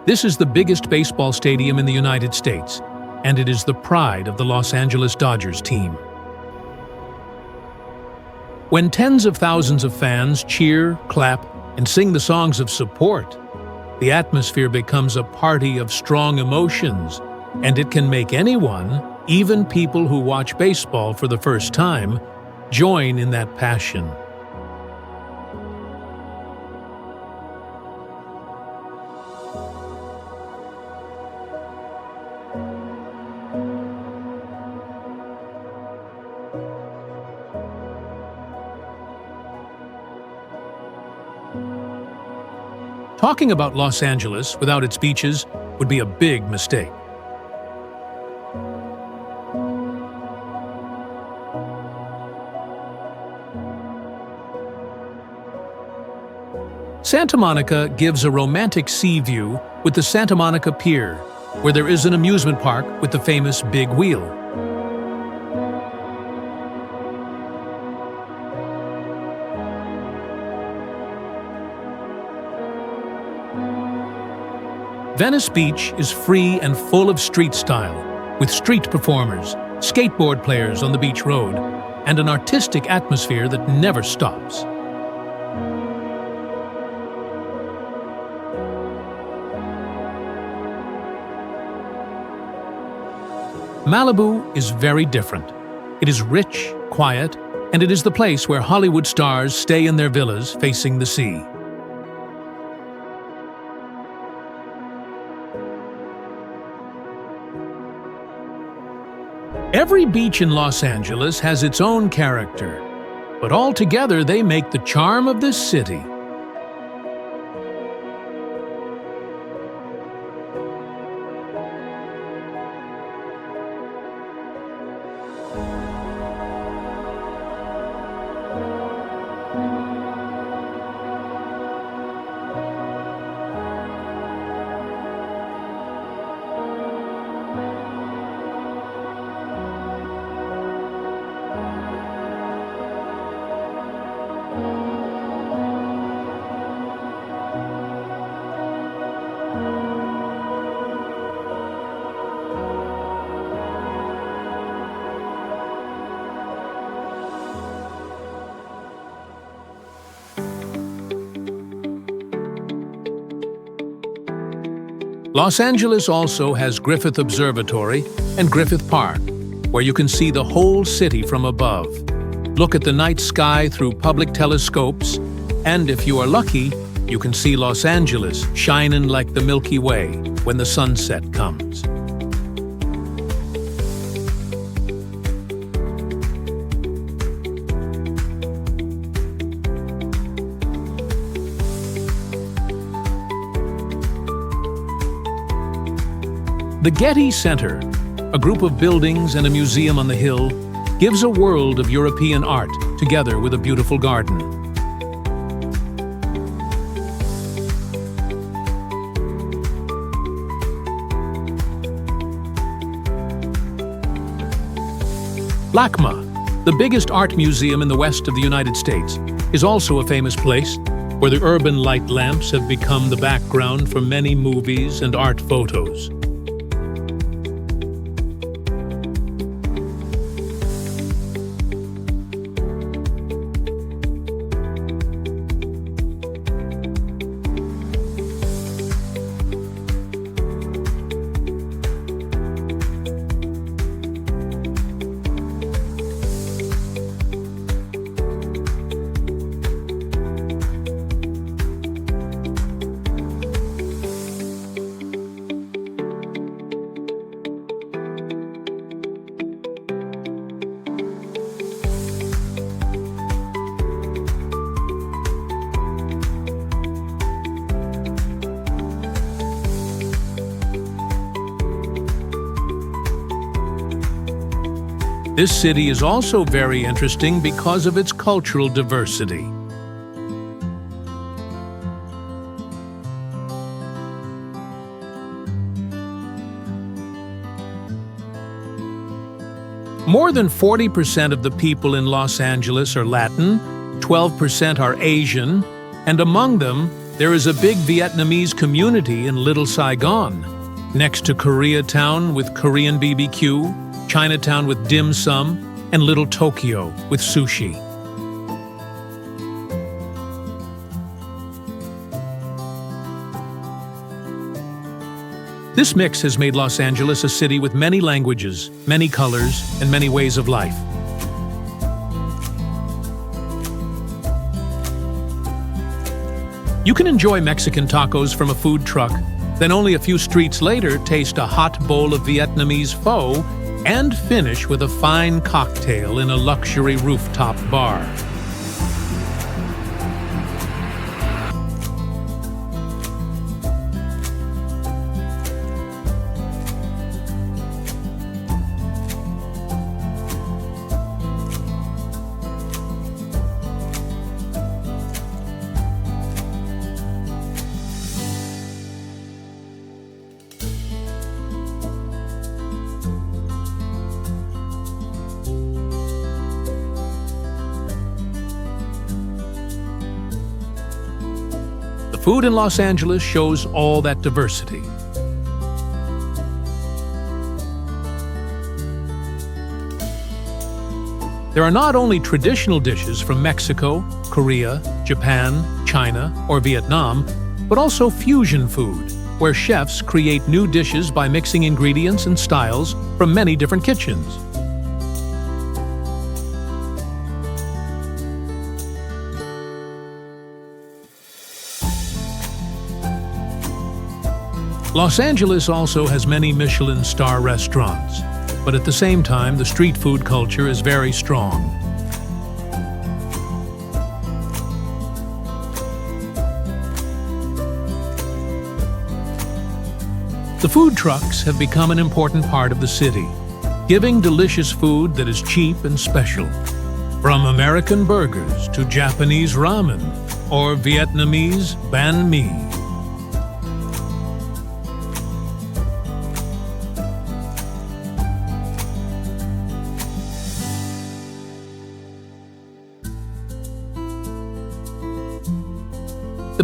This is the biggest baseball stadium in the United States, and it is the pride of the Los Angeles Dodgers team. When tens of thousands of fans cheer, clap, and sing the songs of support, the atmosphere becomes a party of strong emotions, and it can make anyone, even people who watch baseball for the first time, join in that passion. Talking about Los Angeles without its beaches would be a big mistake. Santa Monica gives a romantic sea view with the Santa Monica Pier, where there is an amusement park with the famous Big Wheel. Venice Beach is free and full of street style, with street performers, skateboard players on the beach road, and an artistic atmosphere that never stops. Malibu is very different. It is rich, quiet, and it is the place where Hollywood stars stay in their villas facing the sea. Every beach in Los Angeles has its own character, but all together they make the charm of this city. Los Angeles also has Griffith Observatory and Griffith Park, where you can see the whole city from above. Look at the night sky through public telescopes, and if you are lucky, you can see Los Angeles shining like the Milky Way when the sunset comes. The Getty Center, a group of buildings and a museum on the hill, gives a world of European art together with a beautiful garden. LACMA, the biggest art museum in the west of the United States, is also a famous place where the urban light lamps have become the background for many movies and art photos. This city is also very interesting because of its cultural diversity. More than 40% of the people in Los Angeles are Latin, 12% are Asian, and among them, there is a big Vietnamese community in Little Saigon, next to Koreatown with Korean BBQ, Chinatown with dim sum, and Little Tokyo with sushi. This mix has made Los Angeles a city with many languages, many colors, and many ways of life. You can enjoy Mexican tacos from a food truck, then only a few streets later taste a hot bowl of Vietnamese pho and finish with a fine cocktail in a luxury rooftop bar. Food in Los Angeles shows all that diversity. There are not only traditional dishes from Mexico, Korea, Japan, China, or Vietnam, but also fusion food, where chefs create new dishes by mixing ingredients and styles from many different kitchens. Los Angeles also has many Michelin star restaurants, but at the same time, the street food culture is very strong. The food trucks have become an important part of the city, giving delicious food that is cheap and special. From American burgers to Japanese ramen or Vietnamese banh mi.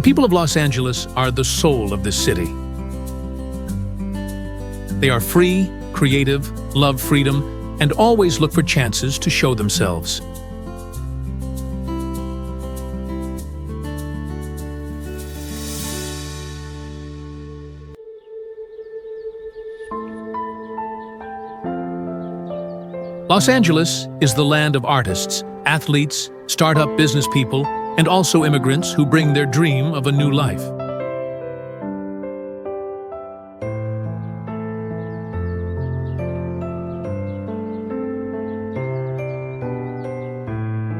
The people of Los Angeles are the soul of this city. They are free, creative, love freedom, and always look for chances to show themselves. Los Angeles is the land of artists, athletes, startup business people, and also immigrants who bring their dream of a new life.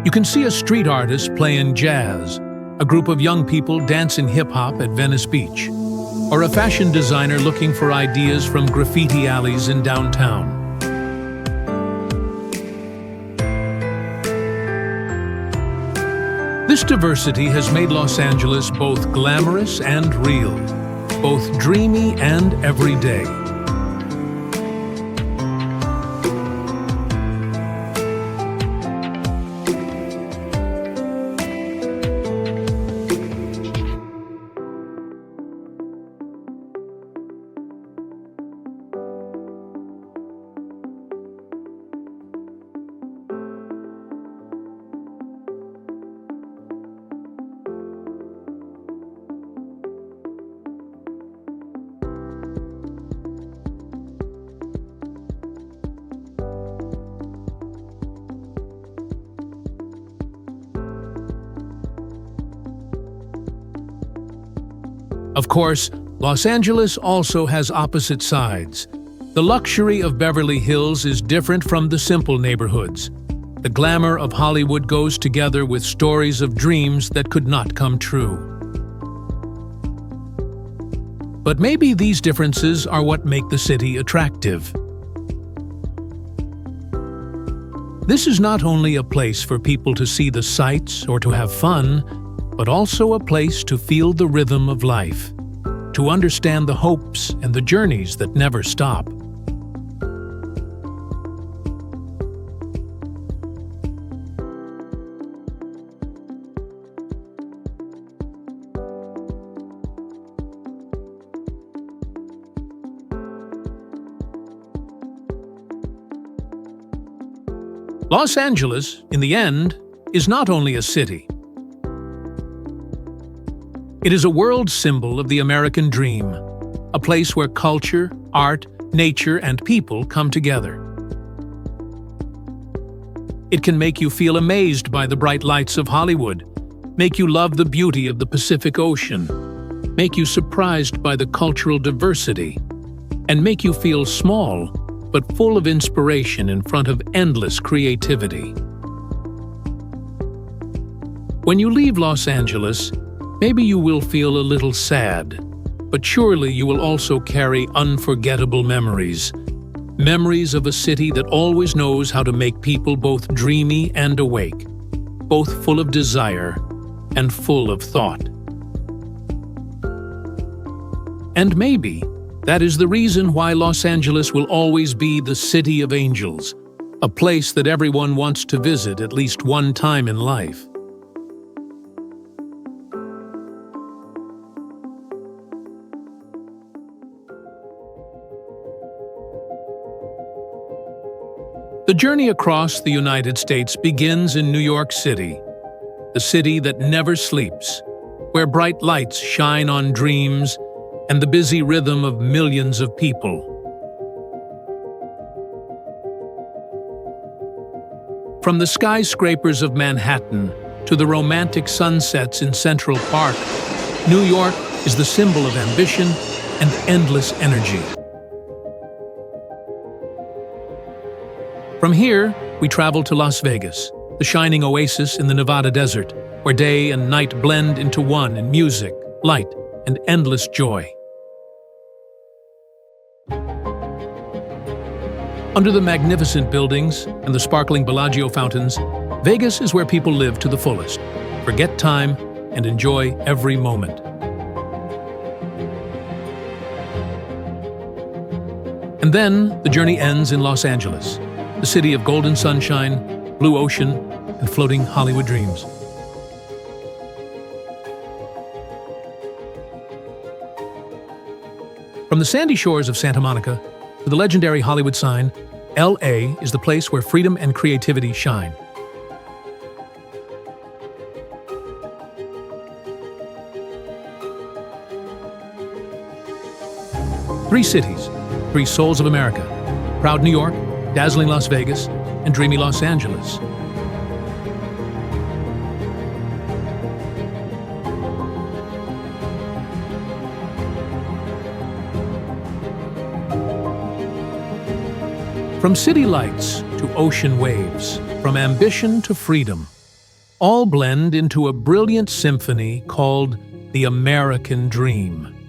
You can see a street artist playing jazz, a group of young people dancing hip-hop at Venice Beach, or a fashion designer looking for ideas from graffiti alleys in downtown. This diversity has made Los Angeles both glamorous and real, both dreamy and everyday. Of course, Los Angeles also has opposite sides. The luxury of Beverly Hills is different from the simple neighborhoods. The glamour of Hollywood goes together with stories of dreams that could not come true. But maybe these differences are what make the city attractive. This is not only a place for people to see the sights or to have fun, but also a place to feel the rhythm of life, to understand the hopes and the journeys that never stop. Los Angeles, in the end, is not only a city. It is a world symbol of the American dream, a place where culture, art, nature, and people come together. It can make you feel amazed by the bright lights of Hollywood, make you love the beauty of the Pacific Ocean, make you surprised by the cultural diversity, and make you feel small but full of inspiration in front of endless creativity. When you leave Los Angeles, maybe you will feel a little sad, but surely you will also carry unforgettable memories. Memories of a city that always knows how to make people both dreamy and awake, both full of desire and full of thought. And maybe that is the reason why Los Angeles will always be the City of Angels, a place that everyone wants to visit at least one time in life. The journey across the United States begins in New York City, the city that never sleeps, where bright lights shine on dreams and the busy rhythm of millions of people. From the skyscrapers of Manhattan to the romantic sunsets in Central Park, New York is the symbol of ambition and endless energy. From here, we travel to Las Vegas, the shining oasis in the Nevada desert, where day and night blend into one in music, light, and endless joy. Under the magnificent buildings and the sparkling Bellagio fountains, Vegas is where people live to the fullest, forget time, and enjoy every moment. And then, the journey ends in Los Angeles, the city of golden sunshine, blue ocean, and floating Hollywood dreams. From the sandy shores of Santa Monica to the legendary Hollywood sign, LA is the place where freedom and creativity shine. Three cities, three souls of America: proud New York, dazzling Las Vegas, and dreamy Los Angeles. From city lights to ocean waves, from ambition to freedom, all blend into a brilliant symphony called the American Dream.